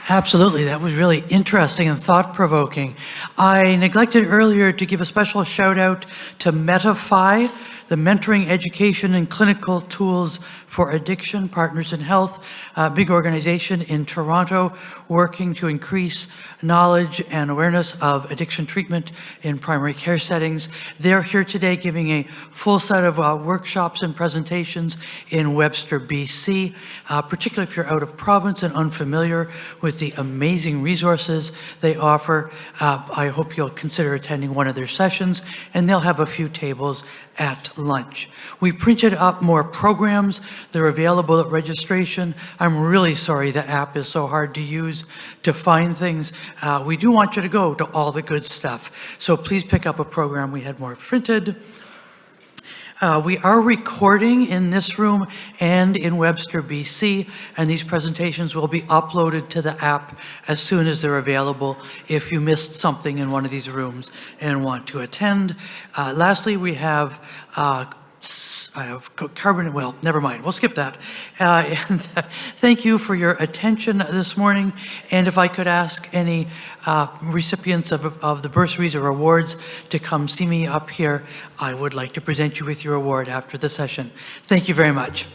[SPEAKER 1] Absolutely, that was really interesting and thought-provoking. I neglected earlier to give a special shout out to MetaFi, the mentoring, education, and clinical tools for addiction partners in health, a big organization in Toronto working to increase knowledge and awareness of addiction treatment in primary care settings. They're here today giving a full set of workshops and presentations in Webster, BC, particularly if you're out of province and unfamiliar with the amazing resources they offer. I hope you'll consider attending one of their sessions, and they'll have a few tables at lunch. We printed up more programs. They're available at registration. I'm really sorry the app is so hard to use to find things. We do want you to go to all the good stuff. So please pick up a program. We had more printed. We are recording in this room and in Webster, BC, and these presentations will be uploaded to the app as soon as they're available if you missed something in one of these rooms and want to attend. Lastly, we have I have carbon, well, never mind, we'll skip that. And thank you for your attention this morning. And if I could ask any recipients of the bursaries or awards to come see me up here, I would like to present you with your award after the session. Thank you very much.